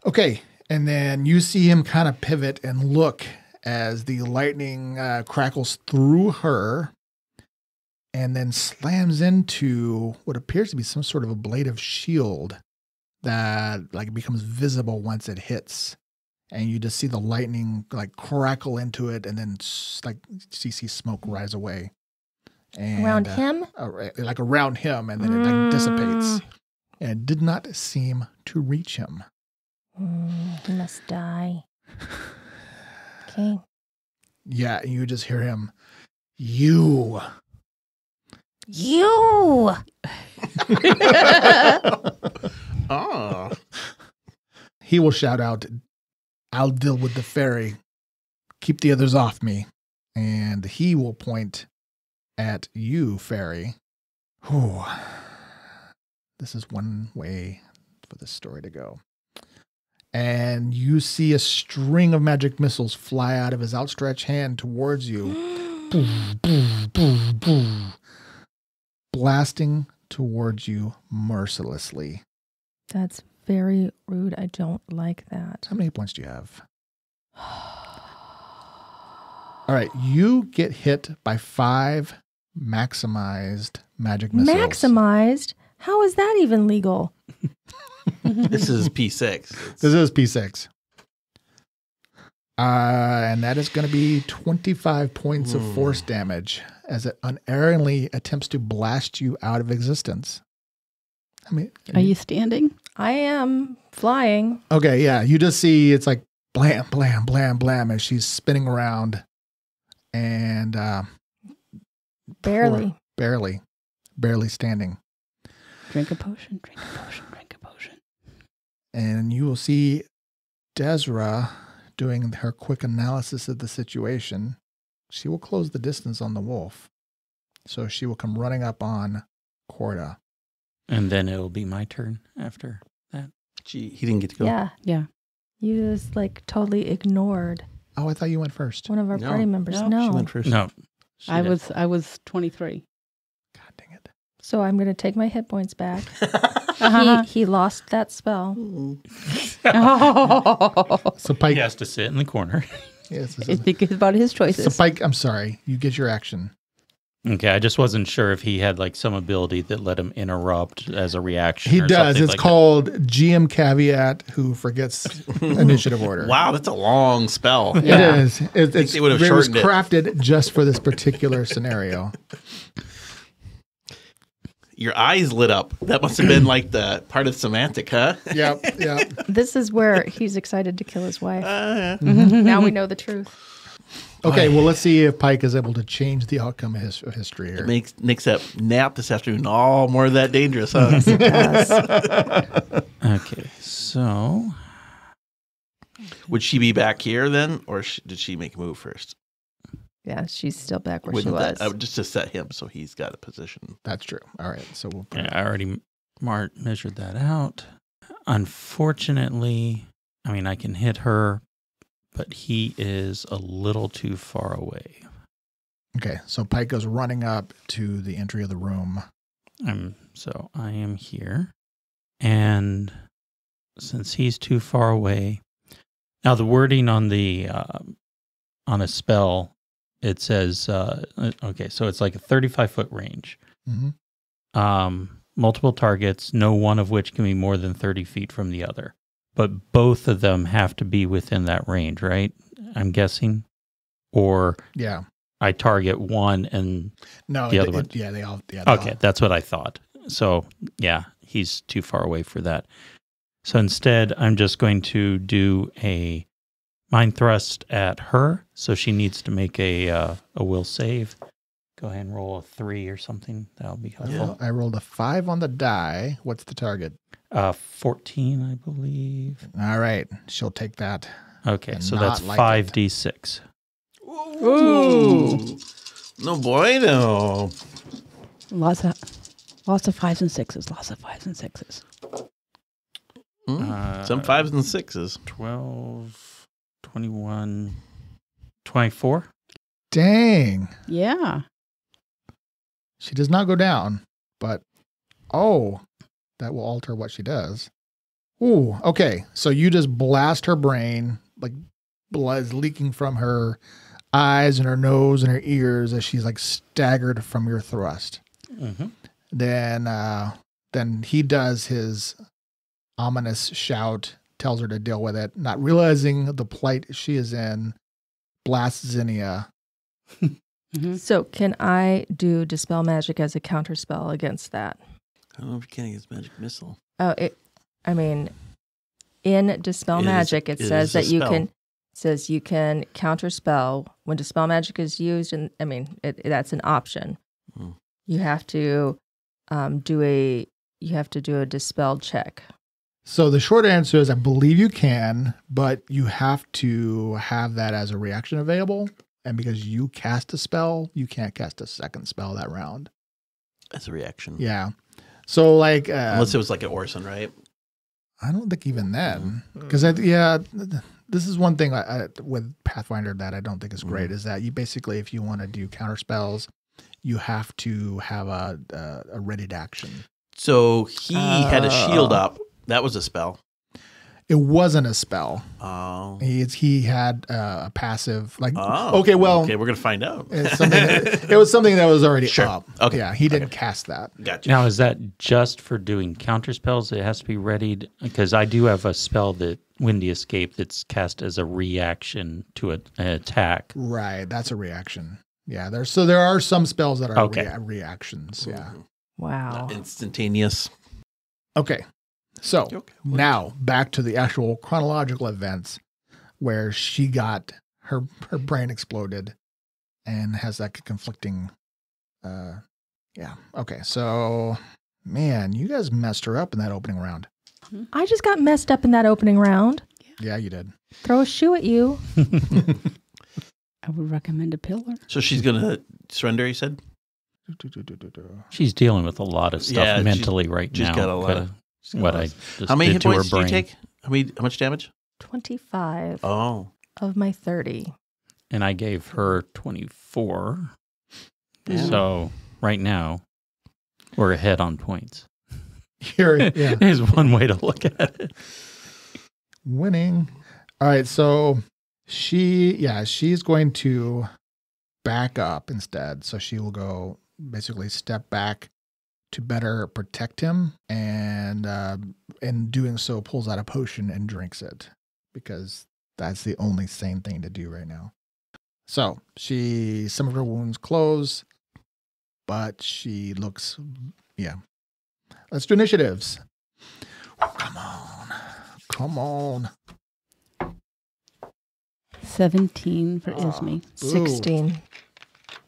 [SPEAKER 1] Okay, and then you see him kind of pivot and look as the lightning crackles through her and then slams into what appears to be some sort of a blade of shield that like becomes visible once it hits. And you just see the lightning like crackle into it and then like you see smoke rise away. And,
[SPEAKER 6] Around him?
[SPEAKER 1] like around him, and then it like dissipates. And it did not seem to reach him.
[SPEAKER 6] He must die. Okay.
[SPEAKER 1] Yeah, you just hear him, you.
[SPEAKER 6] You!
[SPEAKER 2] Ah.
[SPEAKER 1] He will shout out, I'll deal with the fairy. Keep the others off me. And he will point at you, fairy. Whew. This is one way for this story to go. And you see a string of magic missiles fly out of his outstretched hand towards you. Boom, boom, boom, boom. Blasting towards you mercilessly.
[SPEAKER 3] That's very rude. I don't like that.
[SPEAKER 1] How many hit points do you have? All right, you get hit by 5 maximized magic missiles.
[SPEAKER 3] Maximized? How is that even legal?
[SPEAKER 2] This is P6.
[SPEAKER 1] This is P6. And that is going to be 25 points of force damage as it unerringly attempts to blast you out of existence. I mean,
[SPEAKER 4] Are you standing?
[SPEAKER 3] I am flying.
[SPEAKER 1] okay, yeah. You just see it's like blam, blam, blam, blam as she's spinning around and
[SPEAKER 3] Barely.
[SPEAKER 1] barely standing.
[SPEAKER 4] Drink a potion. Drink a potion. Drink a potion.
[SPEAKER 1] And you will see Desra doing her quick analysis of the situation. She will close the distance on the wolf. So she will come running up on Corda.
[SPEAKER 5] And then it'll be my turn after that.
[SPEAKER 2] Gee, he didn't get to go.
[SPEAKER 3] Yeah.
[SPEAKER 4] Yeah.
[SPEAKER 3] You just like totally ignored
[SPEAKER 1] Oh, I thought you went first.
[SPEAKER 3] one of our
[SPEAKER 2] No.
[SPEAKER 3] party members.
[SPEAKER 4] No.
[SPEAKER 3] No.
[SPEAKER 2] She went first.
[SPEAKER 5] No. she
[SPEAKER 4] I
[SPEAKER 5] did.
[SPEAKER 4] was 23.
[SPEAKER 1] God dang it.
[SPEAKER 3] So I'm going to take my hit points back.
[SPEAKER 4] Uh-huh.
[SPEAKER 3] He lost that spell.
[SPEAKER 1] So Pike,
[SPEAKER 5] He has to sit in the corner.
[SPEAKER 1] yes,
[SPEAKER 4] I think it's about his
[SPEAKER 1] so
[SPEAKER 4] choices.
[SPEAKER 1] Pike, I'm sorry. You get your action.
[SPEAKER 5] Okay, I just wasn't sure if he had like some ability that let him interrupt as a reaction.
[SPEAKER 1] He
[SPEAKER 5] or
[SPEAKER 1] does.
[SPEAKER 5] something
[SPEAKER 1] It's
[SPEAKER 5] like
[SPEAKER 1] called GM Caveat, who forgets initiative order.
[SPEAKER 2] Wow, that's a long spell.
[SPEAKER 1] It
[SPEAKER 4] Yeah.
[SPEAKER 1] is. It's
[SPEAKER 2] they would have
[SPEAKER 1] it was
[SPEAKER 2] shortened it.
[SPEAKER 1] crafted just for this particular scenario.
[SPEAKER 2] Your eyes lit up. That must have been like the part of semantic, huh?
[SPEAKER 1] Yep.
[SPEAKER 3] This is where he's excited to kill his wife.
[SPEAKER 1] Mm-hmm.
[SPEAKER 3] Now we know the truth.
[SPEAKER 1] Okay, well, let's see if Pike is able to change the outcome of history here.
[SPEAKER 2] Makes that nap this afternoon all more of that dangerous, huh?
[SPEAKER 3] Yes, it does.
[SPEAKER 5] that. Okay, so
[SPEAKER 2] Would she be back here then, or did she make a move first?
[SPEAKER 3] Yeah, she's still back where
[SPEAKER 2] Wouldn't
[SPEAKER 3] she was.
[SPEAKER 2] that, just to set him so he's got a position.
[SPEAKER 1] That's true. All right, so we'll put
[SPEAKER 5] yeah, I already measured that out. Unfortunately, I mean, I can hit her, but he is a little too far away.
[SPEAKER 1] Okay, so Pike goes running up to the entry of the room.
[SPEAKER 5] So I am here, and since he's too far away, now the wording on the on a spell, it says okay, so it's like a 35-foot range.
[SPEAKER 1] Mm-hmm.
[SPEAKER 5] Multiple targets, no one of which can be more than 30 feet from the other. But both of them have to be within that range, right? I'm guessing. Or
[SPEAKER 1] Yeah.
[SPEAKER 5] I target one and
[SPEAKER 1] No,
[SPEAKER 5] the other one.
[SPEAKER 1] Yeah, they all. Yeah, they
[SPEAKER 5] okay,
[SPEAKER 1] all-
[SPEAKER 5] that's what I thought. So yeah, he's too far away for that. So instead, I'm just going to do a mind thrust at her. So she needs to make a will save. go ahead and roll a 3 or something. That'll be
[SPEAKER 1] I
[SPEAKER 5] helpful.
[SPEAKER 1] rolled a 5 on the die. What's the target?
[SPEAKER 5] 14, I believe.
[SPEAKER 1] All right. She'll take that.
[SPEAKER 5] Okay,
[SPEAKER 1] And
[SPEAKER 5] so
[SPEAKER 1] not
[SPEAKER 5] that's
[SPEAKER 1] like
[SPEAKER 5] 5d6.
[SPEAKER 2] Ooh. No bueno.
[SPEAKER 4] Lots of 5s and 6s. Lots of 5s and 6s.
[SPEAKER 2] Some 5s and 6s.
[SPEAKER 5] 12, 21, 24.
[SPEAKER 1] Dang.
[SPEAKER 4] Yeah.
[SPEAKER 1] She does not go down, but that will alter what she does. Ooh, okay. So you just blast her brain, like blood is leaking from her eyes and her nose and her ears as she's like staggered from your thrust.
[SPEAKER 5] Mm-hmm.
[SPEAKER 1] Then he does his ominous shout, tells her to deal with it, not realizing the plight she is in, blasts Zinnia.
[SPEAKER 4] Mm-hmm.
[SPEAKER 3] So can I do Dispel Magic as a counter spell against that?
[SPEAKER 2] I don't know if you can against magic missile.
[SPEAKER 3] Oh, in Dispel
[SPEAKER 2] It is-
[SPEAKER 3] Magic, it
[SPEAKER 2] it
[SPEAKER 3] says
[SPEAKER 2] is a
[SPEAKER 3] that you
[SPEAKER 2] spell.
[SPEAKER 3] can says you can counter spell when Dispel Magic is used, and that's an option.
[SPEAKER 2] Hmm.
[SPEAKER 3] You have to do a Dispel check.
[SPEAKER 1] So the short answer is I believe you can, but you have to have that as a reaction available. And because you cast a spell, you can't cast a second spell that round.
[SPEAKER 2] As a reaction.
[SPEAKER 1] Yeah. So like,
[SPEAKER 2] Unless it was like an Orson, right?
[SPEAKER 1] I don't think even then, because this is one thing with Pathfinder that I don't think is great is that you basically, if you want to do counter spells, you have to have a readied action.
[SPEAKER 2] So he had a shield up. That was a spell.
[SPEAKER 1] It wasn't a spell.
[SPEAKER 2] Oh.
[SPEAKER 1] He had a passive like.
[SPEAKER 2] Oh.
[SPEAKER 1] Okay, well,
[SPEAKER 2] Okay, we're going to find out.
[SPEAKER 1] it was something that was already
[SPEAKER 2] Sure.
[SPEAKER 1] up.
[SPEAKER 2] Okay.
[SPEAKER 1] Yeah, he didn't cast that.
[SPEAKER 2] Gotcha.
[SPEAKER 5] Now, is that just for doing counter spells? It has to be readied? Because I do have a spell that Windy Escape that's cast as a reaction to an attack.
[SPEAKER 1] Right, that's a reaction. Yeah, there are some spells that are
[SPEAKER 5] Okay.
[SPEAKER 1] reactions. Yeah.
[SPEAKER 3] Wow.
[SPEAKER 2] Not instantaneous.
[SPEAKER 1] Okay. So
[SPEAKER 2] Okay.
[SPEAKER 1] now back to the actual chronological events where she got her brain exploded and has that conflicting. Yeah. Okay. So, man, you guys messed her up in that opening round.
[SPEAKER 3] I just got messed up in that opening round.
[SPEAKER 1] Yeah, you did.
[SPEAKER 3] Throw a shoe at you.
[SPEAKER 4] I would recommend a pillar.
[SPEAKER 2] So she's going to surrender, you said?
[SPEAKER 5] She's dealing with a lot of stuff
[SPEAKER 2] Yeah,
[SPEAKER 5] mentally right
[SPEAKER 2] she's
[SPEAKER 5] now.
[SPEAKER 2] got a lot of-
[SPEAKER 5] what I just
[SPEAKER 2] How many
[SPEAKER 5] did
[SPEAKER 2] hit
[SPEAKER 5] to her
[SPEAKER 2] points do you
[SPEAKER 5] brain.
[SPEAKER 2] take? How much damage?
[SPEAKER 3] 25
[SPEAKER 2] Oh.
[SPEAKER 3] of my 30.
[SPEAKER 5] And I gave her 24.
[SPEAKER 2] Yeah.
[SPEAKER 5] So right now, we're ahead on points.
[SPEAKER 1] Yeah.
[SPEAKER 5] There's one way to look at it.
[SPEAKER 1] Winning. All right. So she's going to back up instead. So she will go basically step back to better protect him, and in doing so pulls out a potion and drinks it because that's the only sane thing to do right now. So some of her wounds close, but she looks, Let's do initiatives. Come on.
[SPEAKER 4] 17 for Isme.
[SPEAKER 3] 16.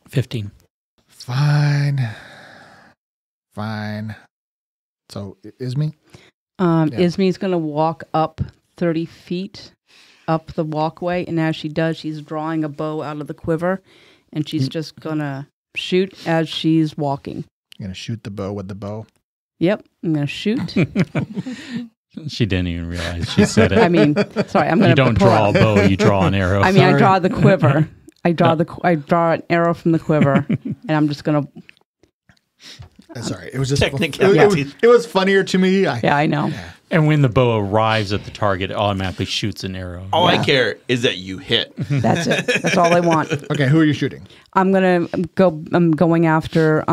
[SPEAKER 5] 15.
[SPEAKER 1] Fine. So Isme?
[SPEAKER 4] Isme's going to walk up 30 feet up the walkway, and as she does, she's drawing a bow out of the quiver, and she's just going to shoot as she's walking.
[SPEAKER 1] You're going to shoot the bow with the bow?
[SPEAKER 4] Yep, I'm going to shoot.
[SPEAKER 5] She didn't even realize she said it.
[SPEAKER 4] I mean, sorry, I'm going to
[SPEAKER 5] You don't draw a bow, you draw an arrow.
[SPEAKER 4] I mean, I draw the quiver. I draw an arrow from the quiver, and I'm just going to...
[SPEAKER 1] Sorry, it was just
[SPEAKER 2] Technicality.
[SPEAKER 1] it was funnier to me.
[SPEAKER 4] Yeah, I know.
[SPEAKER 5] And when the bow arrives at the target, it automatically shoots an arrow.
[SPEAKER 2] All I care is that you hit.
[SPEAKER 4] That's it. That's all I want.
[SPEAKER 1] Okay, who are you shooting?
[SPEAKER 4] I'm going after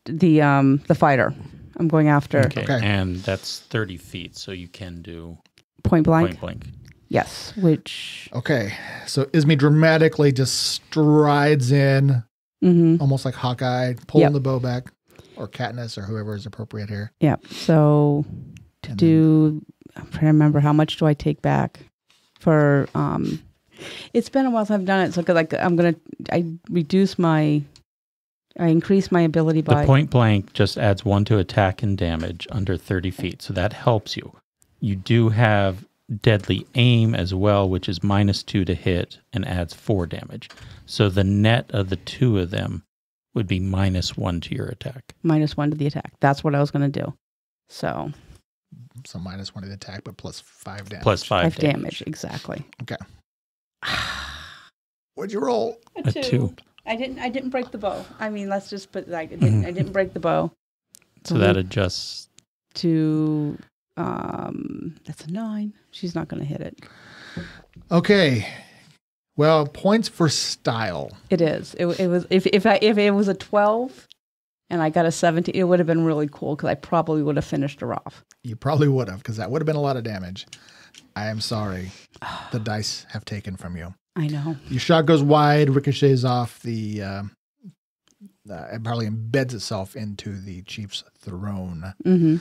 [SPEAKER 4] the fighter. I'm going after
[SPEAKER 5] Okay. And that's 30 feet, so you can do
[SPEAKER 4] point blank.
[SPEAKER 5] point blank.
[SPEAKER 4] Yes, which
[SPEAKER 1] Okay, so Isme dramatically just strides in, almost like Hawkeye, pulling the bow back, or Katniss, or whoever is appropriate here.
[SPEAKER 4] yeah. So I'm trying to remember how much do I take back for it's been a while since I've done it, so I reduce my I increased my ability
[SPEAKER 5] The
[SPEAKER 4] by
[SPEAKER 5] point blank just adds 1 to attack and damage under 30 feet, so that helps you. You do have deadly aim as well, which is -2 to hit and adds 4 damage. So the net of the two of them would be -1 to your attack.
[SPEAKER 4] -1 to the attack. That's what I was going to do. So
[SPEAKER 1] So -1 to the attack, but plus 5 damage.
[SPEAKER 5] Plus 5
[SPEAKER 4] 5 damage. Exactly.
[SPEAKER 1] Okay. What'd you roll?
[SPEAKER 5] A 2.
[SPEAKER 4] I didn't break the bow. I mean, let's just put I didn't break the bow.
[SPEAKER 5] So that adjusts.
[SPEAKER 4] To that's a 9. She's not going to hit it.
[SPEAKER 1] Okay. Well, points for style.
[SPEAKER 4] It is. It was if it was a 12 and I got a 17, it would have been really cool because I probably would have finished her off.
[SPEAKER 1] You probably would have, because that would have been a lot of damage. I am sorry. The dice have taken from you.
[SPEAKER 4] I know.
[SPEAKER 1] Your shot goes wide, ricochets off the, it probably embeds itself into the chief's throne.
[SPEAKER 4] Mm-hmm.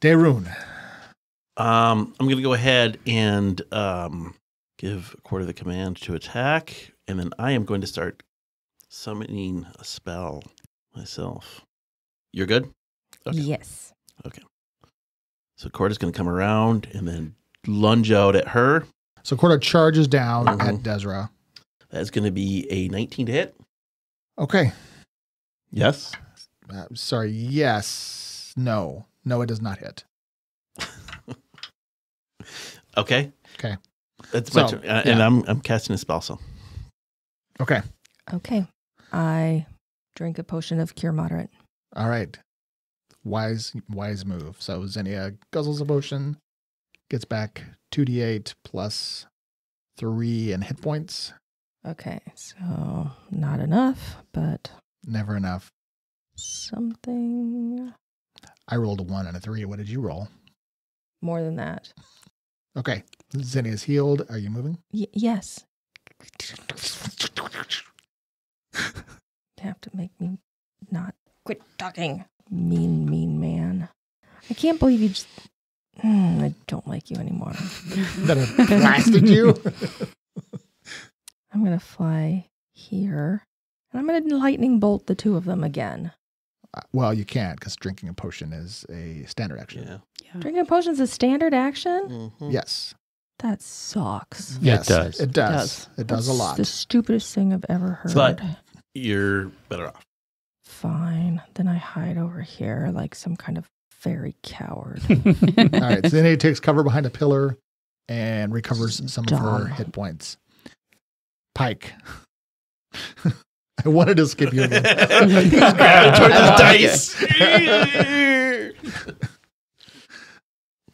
[SPEAKER 1] Daerun.
[SPEAKER 2] I'm going to go ahead and give a quarter of the command to attack, and then I am going to start summoning a spell myself. You're good? Okay.
[SPEAKER 6] Yes.
[SPEAKER 2] So Corda's going to come around and then lunge out at her.
[SPEAKER 1] So Corda charges down
[SPEAKER 2] Mhm.
[SPEAKER 1] at Desra.
[SPEAKER 2] That's going to be a 19 to hit.
[SPEAKER 1] Okay.
[SPEAKER 2] Yes.
[SPEAKER 1] Sorry. Yes. No. No, it does not hit.
[SPEAKER 2] Okay.
[SPEAKER 1] Okay.
[SPEAKER 2] That's
[SPEAKER 1] So,
[SPEAKER 2] my turn. And I'm casting a spell, so.
[SPEAKER 1] Okay.
[SPEAKER 6] Okay. I drink a potion of Cure Moderate.
[SPEAKER 1] All right. Wise move. So Xenia guzzles a potion, gets back 2d8 plus 3 in hit points.
[SPEAKER 6] Okay. So not enough, but
[SPEAKER 1] Never enough.
[SPEAKER 6] something
[SPEAKER 1] I rolled a 1 and a 3. What did you roll?
[SPEAKER 6] more than that.
[SPEAKER 1] Okay. Xenia's healed. Are you moving?
[SPEAKER 6] Yes. You have to make me not quit talking. Mean man. I can't believe you just. I don't like you anymore.
[SPEAKER 1] That it blasted you?
[SPEAKER 6] I'm going to fly here. And I'm going to lightning bolt the two of them again.
[SPEAKER 1] Well, you can't, because drinking a potion is a standard action.
[SPEAKER 2] Yeah.
[SPEAKER 4] Yeah.
[SPEAKER 6] Drinking a potion is a standard action?
[SPEAKER 2] Mhm.
[SPEAKER 1] Yes.
[SPEAKER 6] That sucks.
[SPEAKER 1] Yes.
[SPEAKER 5] does.
[SPEAKER 1] It does. It does a
[SPEAKER 6] That's
[SPEAKER 1] lot.
[SPEAKER 6] the stupidest thing I've ever heard.
[SPEAKER 2] But- You're better off.
[SPEAKER 6] Fine. Then I hide over here like some kind of fairy coward.
[SPEAKER 1] All right. Xenia takes cover behind a pillar and recovers some of her
[SPEAKER 6] Dumb.
[SPEAKER 1] hit points. Pike. I wanted to skip you again.
[SPEAKER 2] He's grabbing towards the dice.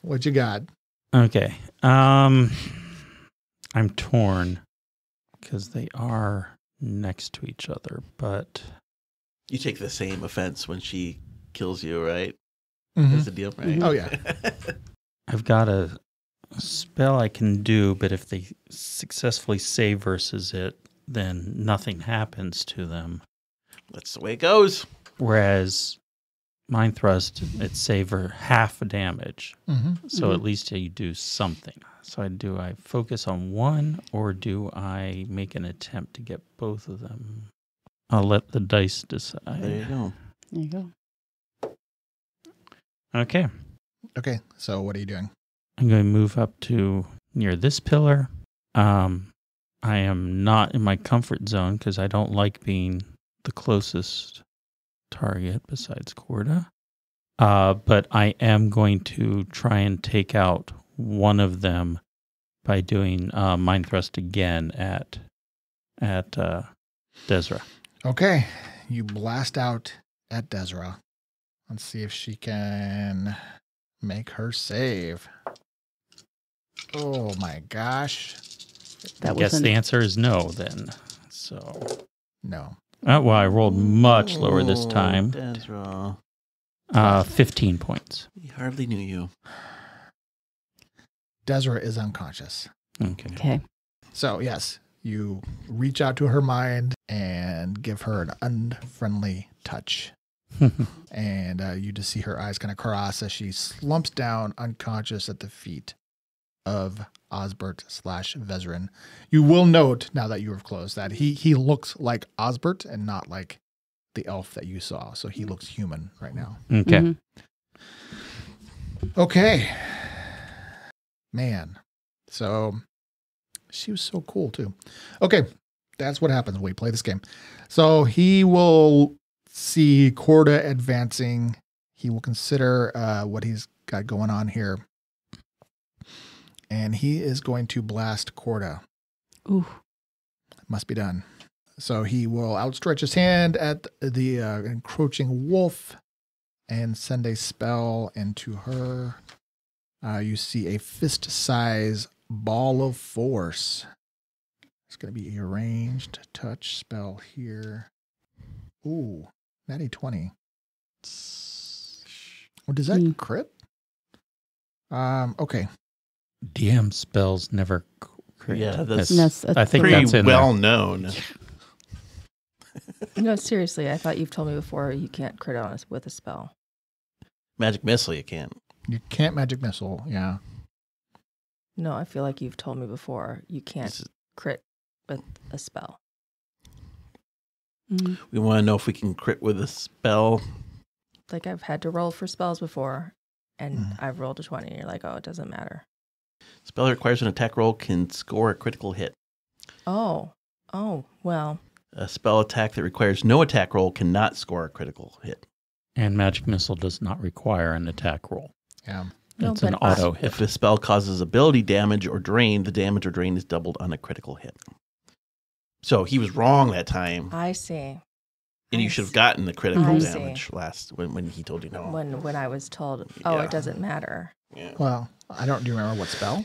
[SPEAKER 1] What you got?
[SPEAKER 5] Okay. I'm torn because they are next to each other, but
[SPEAKER 2] You take the same offense when she kills you, right?
[SPEAKER 1] Mhm.
[SPEAKER 2] That's the deal, right?
[SPEAKER 1] Oh, yeah.
[SPEAKER 5] I've got a spell I can do, but if they successfully save versus it, then nothing happens to them.
[SPEAKER 2] That's the way it goes.
[SPEAKER 5] Whereas Mind Thrust, it's save for half a damage.
[SPEAKER 1] Mhm.
[SPEAKER 5] So at least you do something. So I focus on one, or do I make an attempt to get both of them? I'll let the dice decide.
[SPEAKER 2] There you go.
[SPEAKER 4] There you go.
[SPEAKER 5] Okay.
[SPEAKER 1] Okay. So what are you doing?
[SPEAKER 5] I'm going to move up to near this pillar. I am not in my comfort zone because I don't like being the closest target besides Corda. But I am going to try and take out one of them by doing Mind Thrust again at Desra.
[SPEAKER 1] Okay. You blast out at Desra. Let's see if she can make her save. Oh my gosh.
[SPEAKER 5] I
[SPEAKER 4] That
[SPEAKER 5] guess
[SPEAKER 4] was
[SPEAKER 5] the answer is no then. So,
[SPEAKER 1] No.
[SPEAKER 5] well, I rolled much lower this
[SPEAKER 2] Oh,
[SPEAKER 5] time.
[SPEAKER 2] Desra.
[SPEAKER 5] 15 points.
[SPEAKER 2] We hardly knew you.
[SPEAKER 1] Desra is unconscious.
[SPEAKER 5] Okay.
[SPEAKER 4] okay.
[SPEAKER 1] So, yes, you reach out to her mind and give her an unfriendly touch. And you just see her eyes kind of cross as she slumps down unconscious at the feet of Osbert / Vezrin. You will note, now that you have closed, that he looks like Osbert and not like the elf that you saw. So he looks human right now.
[SPEAKER 5] Okay.
[SPEAKER 4] Mhm.
[SPEAKER 1] Okay. Man. So she was so cool too. Okay. That's what happens when we play this game. So he will see Corda advancing. He will consider what he's got going on here. And he is going to blast Corda.
[SPEAKER 4] Ooh.
[SPEAKER 1] Must be done. So he will outstretch his hand at the encroaching wolf and send a spell into her. You see a fist-size ball of force. It's going to be a ranged touch spell here. Ooh, natty 20. Oh, does that crit? Okay.
[SPEAKER 5] DM spells never crit.
[SPEAKER 2] Yeah, that's
[SPEAKER 5] I think
[SPEAKER 2] pretty
[SPEAKER 5] that's in
[SPEAKER 2] well known.
[SPEAKER 3] No, seriously, I thought you've told me before you can't crit on us with a spell.
[SPEAKER 2] Magic missile, you can't.
[SPEAKER 1] You can't magic missile, yeah.
[SPEAKER 3] No, I feel like you've told me before you can't
[SPEAKER 2] This is-
[SPEAKER 3] crit with a spell.
[SPEAKER 4] Mm.
[SPEAKER 2] We want to know if we can crit with a spell.
[SPEAKER 3] Like I've had to roll for spells before, and
[SPEAKER 1] Mhm.
[SPEAKER 3] I've rolled a 20, and you're like, oh, it doesn't matter.
[SPEAKER 2] Spell that requires an attack roll can score a critical hit.
[SPEAKER 3] Oh, well,
[SPEAKER 2] A spell attack that requires no attack roll cannot score a critical hit.
[SPEAKER 5] And magic missile does not require an attack roll.
[SPEAKER 1] Yeah.
[SPEAKER 3] No,
[SPEAKER 5] It's an
[SPEAKER 3] but
[SPEAKER 5] auto hit.
[SPEAKER 2] If a spell causes ability damage or drain, the damage or drain is doubled on a critical hit. So he was wrong that time,
[SPEAKER 3] I see.
[SPEAKER 2] and you
[SPEAKER 3] I
[SPEAKER 2] should have
[SPEAKER 3] see.
[SPEAKER 2] gotten the critical
[SPEAKER 3] I see.
[SPEAKER 2] damage last when he told you no.
[SPEAKER 3] When I was told, oh,
[SPEAKER 2] Yeah.
[SPEAKER 3] it doesn't matter.
[SPEAKER 2] Yeah.
[SPEAKER 1] Well, do you remember what spell?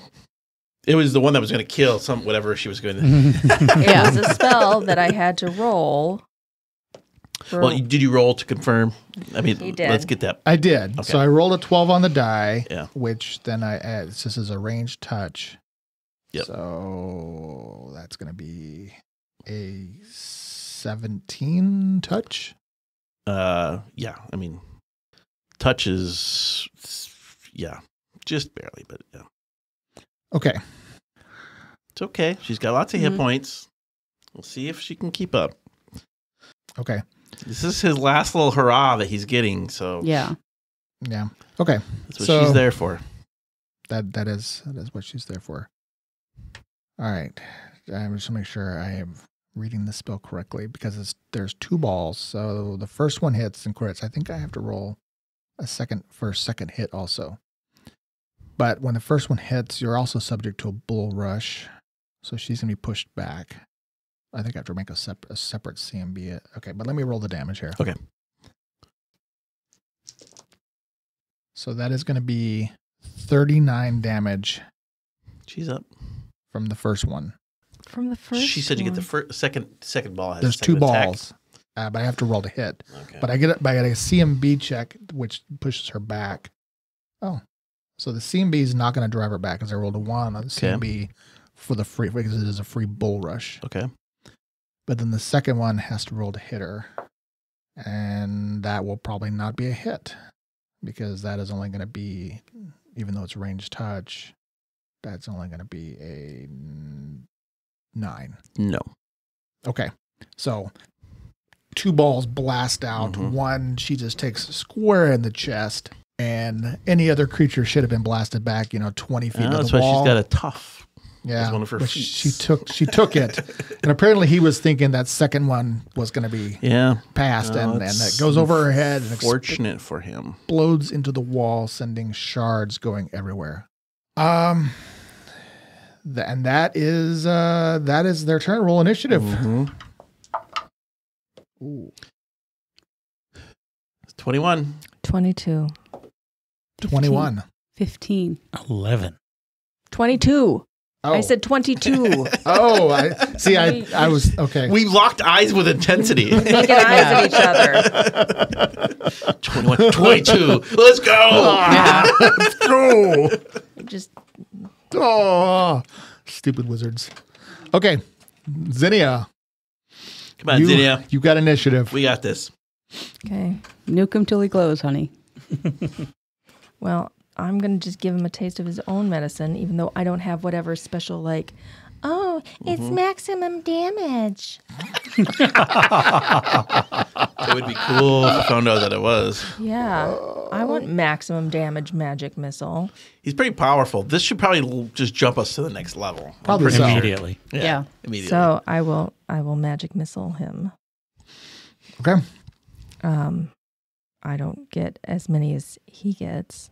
[SPEAKER 2] It was the one that was going to kill whatever she was going to.
[SPEAKER 3] It was a spell that I had to roll. For,
[SPEAKER 2] Well, did you roll to confirm? I mean,
[SPEAKER 3] He did.
[SPEAKER 2] let's get that.
[SPEAKER 1] I did.
[SPEAKER 2] Okay.
[SPEAKER 1] So I rolled a 12 on the die,
[SPEAKER 2] Yeah.
[SPEAKER 1] which then I add. This is a ranged touch.
[SPEAKER 2] Yep.
[SPEAKER 1] So that's going to be a 17 touch.
[SPEAKER 2] Yeah. I mean, touch is, yeah, just barely, but yeah,
[SPEAKER 1] Okay.
[SPEAKER 2] it's okay. She's got lots of hit
[SPEAKER 4] Mhm.
[SPEAKER 2] points. We'll see if she can keep up.
[SPEAKER 1] Okay.
[SPEAKER 2] This is his last little hurrah that he's getting, so
[SPEAKER 4] Yeah.
[SPEAKER 1] Yeah. Okay.
[SPEAKER 2] that's what
[SPEAKER 1] So-
[SPEAKER 2] she's there for.
[SPEAKER 1] That is what she's there for. All right. I'm just gonna make sure I am reading the spell correctly because there's two balls. So the first one hits and crits. I think I have to roll a second hit also. But when the first one hits, you're also subject to a bull rush. So she's gonna be pushed back. I think I have to make a separate CMB. Okay, but let me roll the damage here.
[SPEAKER 2] Okay.
[SPEAKER 1] So that is gonna be 39 damage
[SPEAKER 2] She's up.
[SPEAKER 1] from the first one.
[SPEAKER 3] from the first.
[SPEAKER 2] She said you get the
[SPEAKER 3] one.
[SPEAKER 2] second ball. Has
[SPEAKER 1] There's
[SPEAKER 2] a second
[SPEAKER 1] two
[SPEAKER 2] attack.
[SPEAKER 1] balls, but I have to roll to hit.
[SPEAKER 2] Okay.
[SPEAKER 1] But I get a CMB check, which pushes her back. Oh, so the CMB is not going to drive her back because I rolled a 1 on the CMB for the free because it is a free bull rush.
[SPEAKER 2] Okay.
[SPEAKER 1] But then the second one has to roll to hit her, and that will probably not be a hit because that is only going to be, even though it's ranged touch, that's only going to be a 9.
[SPEAKER 2] No.
[SPEAKER 1] Okay. So 2 balls blast out.
[SPEAKER 2] Mhm.
[SPEAKER 1] One, she just takes square in the chest, and any other creature should have been blasted back, 20 feet to
[SPEAKER 2] That's
[SPEAKER 1] the
[SPEAKER 2] why
[SPEAKER 1] wall.
[SPEAKER 2] she's got a tough.
[SPEAKER 1] yeah.
[SPEAKER 2] as one of her
[SPEAKER 1] but
[SPEAKER 2] feats.
[SPEAKER 1] she took it. And apparently he was thinking that second one was going to be
[SPEAKER 2] Yeah.
[SPEAKER 1] passed,
[SPEAKER 2] No,
[SPEAKER 1] and
[SPEAKER 2] it's
[SPEAKER 1] that goes over her head and
[SPEAKER 2] Fortunate for him.
[SPEAKER 1] explodes into the wall, sending shards going everywhere. And that is their turn. Roll initiative.
[SPEAKER 2] Mhm.
[SPEAKER 1] Ooh.
[SPEAKER 2] 21.
[SPEAKER 3] 22.
[SPEAKER 1] 21.
[SPEAKER 4] 15.
[SPEAKER 5] 11.
[SPEAKER 3] 22.
[SPEAKER 1] Oh.
[SPEAKER 3] I said 22.
[SPEAKER 1] Oh, I was okay.
[SPEAKER 2] We locked eyes with intensity.
[SPEAKER 3] Making eyes at each other.
[SPEAKER 2] 21, 22. Let's go.
[SPEAKER 1] Let's go.
[SPEAKER 3] Just
[SPEAKER 1] Oh, stupid wizards. Okay, Zinnia.
[SPEAKER 2] Come on, Zinnia.
[SPEAKER 1] You got initiative.
[SPEAKER 2] We got this.
[SPEAKER 3] okay.
[SPEAKER 4] Nuke him till he glows, honey.
[SPEAKER 3] Well, I'm going to just give him a taste of his own medicine, even though I don't have whatever special, like, oh, it's maximum damage.
[SPEAKER 2] It would be cool if I found out that it was.
[SPEAKER 3] Yeah. I want maximum damage magic missile.
[SPEAKER 2] He's pretty powerful. This should probably just jump us to the next level.
[SPEAKER 1] Probably
[SPEAKER 2] I'm pretty
[SPEAKER 1] so.
[SPEAKER 5] Immediately.
[SPEAKER 4] Yeah.
[SPEAKER 2] Immediately.
[SPEAKER 3] So I will magic missile him.
[SPEAKER 1] Okay.
[SPEAKER 3] I don't get as many as he gets.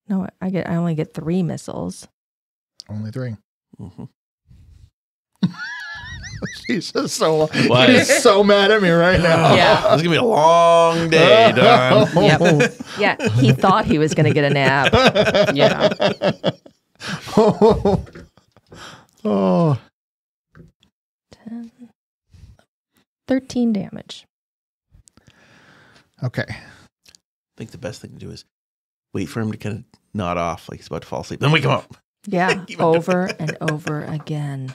[SPEAKER 3] No, I only get 3 missiles.
[SPEAKER 1] Only 3.
[SPEAKER 2] Mhm.
[SPEAKER 1] She's just so
[SPEAKER 2] Why?
[SPEAKER 1] he's so mad at me right now.
[SPEAKER 4] Yeah.
[SPEAKER 2] This is gonna be a long day, Don.
[SPEAKER 4] Yep.
[SPEAKER 3] Yeah, he thought he was going to get a nap.
[SPEAKER 4] Yeah.
[SPEAKER 1] Oh.
[SPEAKER 3] 10, 13 damage.
[SPEAKER 1] Okay.
[SPEAKER 2] I think the best thing to do is wait for him to kind of nod off like he's about to fall asleep. Then wake him up.
[SPEAKER 3] Yeah,
[SPEAKER 2] Keep on
[SPEAKER 3] over and over again.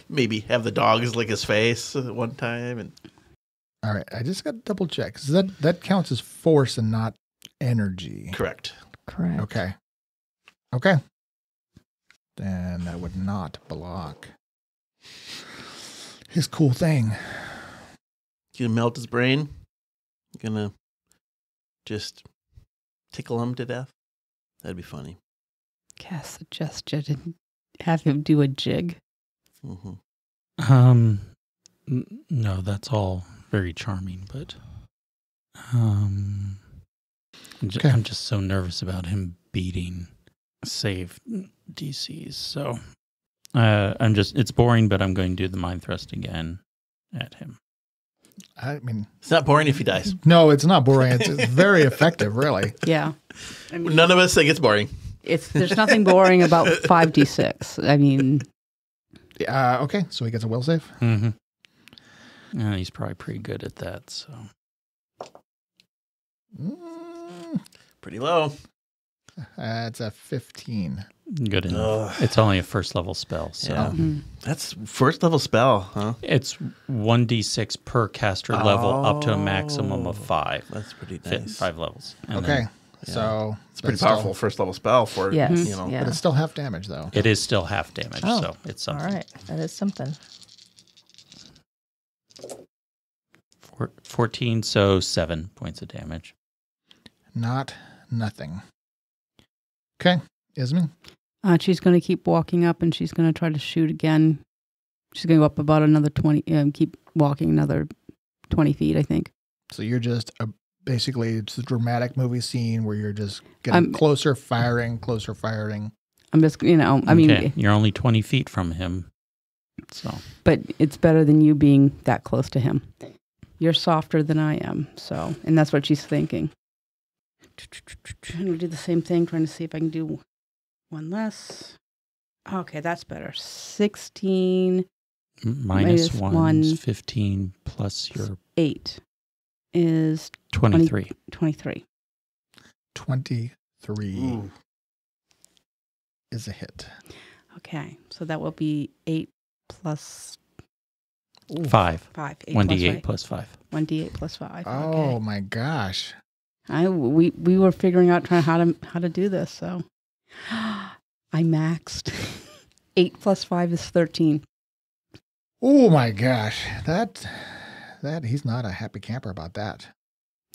[SPEAKER 2] Maybe have the dogs lick his face at one time. And
[SPEAKER 1] All right. I just got to double check. 'Cause that counts as force and not energy.
[SPEAKER 2] correct.
[SPEAKER 3] Correct.
[SPEAKER 1] Okay. Okay. Then that would not block his cool thing.
[SPEAKER 2] You gonna melt his brain? You gonna just tickle him to death? That'd be funny.
[SPEAKER 4] Cast a gesture to have him do a jig.
[SPEAKER 2] Hmm.
[SPEAKER 5] No, that's all very charming, but
[SPEAKER 1] Okay.
[SPEAKER 5] I'm just so nervous about him beating save DCs. So it's boring, but I'm going to do the mind thrust again at him.
[SPEAKER 1] I mean,
[SPEAKER 2] It's not boring if he dies.
[SPEAKER 1] no, it's not boring. It's very effective, really.
[SPEAKER 4] Yeah. I mean,
[SPEAKER 2] None of us think it's boring.
[SPEAKER 4] there's nothing boring about 5d6. I mean,
[SPEAKER 1] Okay, so he gets a will save.
[SPEAKER 5] Mm-hmm. Yeah, he's probably pretty good at that. So
[SPEAKER 2] Pretty low.
[SPEAKER 1] It's a 15.
[SPEAKER 5] good enough. It's only a first level spell, so
[SPEAKER 2] Yeah.
[SPEAKER 4] mm,
[SPEAKER 2] That's first level spell, huh?
[SPEAKER 5] it's 1d6 per caster level up to a maximum of 5.
[SPEAKER 2] That's pretty
[SPEAKER 5] Fit
[SPEAKER 2] nice.
[SPEAKER 5] 5 levels. And
[SPEAKER 1] Okay,
[SPEAKER 5] then
[SPEAKER 1] so
[SPEAKER 2] It's pretty
[SPEAKER 1] that's still-
[SPEAKER 2] powerful first level spell for
[SPEAKER 3] Yes.
[SPEAKER 2] you know.
[SPEAKER 3] Yeah.
[SPEAKER 1] But it's still half damage, though.
[SPEAKER 5] it is still half damage,
[SPEAKER 3] Oh,
[SPEAKER 5] so it's
[SPEAKER 3] All
[SPEAKER 5] something.
[SPEAKER 3] right. That is something.
[SPEAKER 5] 14, so 7 points of damage.
[SPEAKER 1] Not nothing. Okay, Ismin.
[SPEAKER 4] she's going to keep walking up and she's going to try to shoot again. She's going to go up about another 20, keep walking another 20 feet, I think.
[SPEAKER 1] So you're just basically it's a dramatic movie scene where you're just getting closer, firing, closer, firing.
[SPEAKER 4] I'm just, I mean,
[SPEAKER 5] Okay, you're only 20 feet from him. So
[SPEAKER 4] but it's better than you being that close to him. You're softer than I am, so, and that's what she's thinking. I'm going to do the same thing, trying to see if I can do one less. Okay, that's better. 16,
[SPEAKER 5] minus
[SPEAKER 4] Minus
[SPEAKER 5] 1
[SPEAKER 4] one.
[SPEAKER 5] is 15 plus your
[SPEAKER 4] 8 is
[SPEAKER 5] 23.
[SPEAKER 4] 23.
[SPEAKER 1] 23
[SPEAKER 2] Ooh.
[SPEAKER 1] is a hit.
[SPEAKER 4] Okay, so that will be 8 plus
[SPEAKER 5] 5.
[SPEAKER 4] 5.
[SPEAKER 5] 1d8 plus 5.
[SPEAKER 4] 1d8 plus 5.
[SPEAKER 1] Oh
[SPEAKER 4] Okay.
[SPEAKER 1] my gosh.
[SPEAKER 4] We were figuring out how to do this, so I maxed. 8 plus 5 is 13.
[SPEAKER 1] Oh my gosh. That he's not a happy camper about that.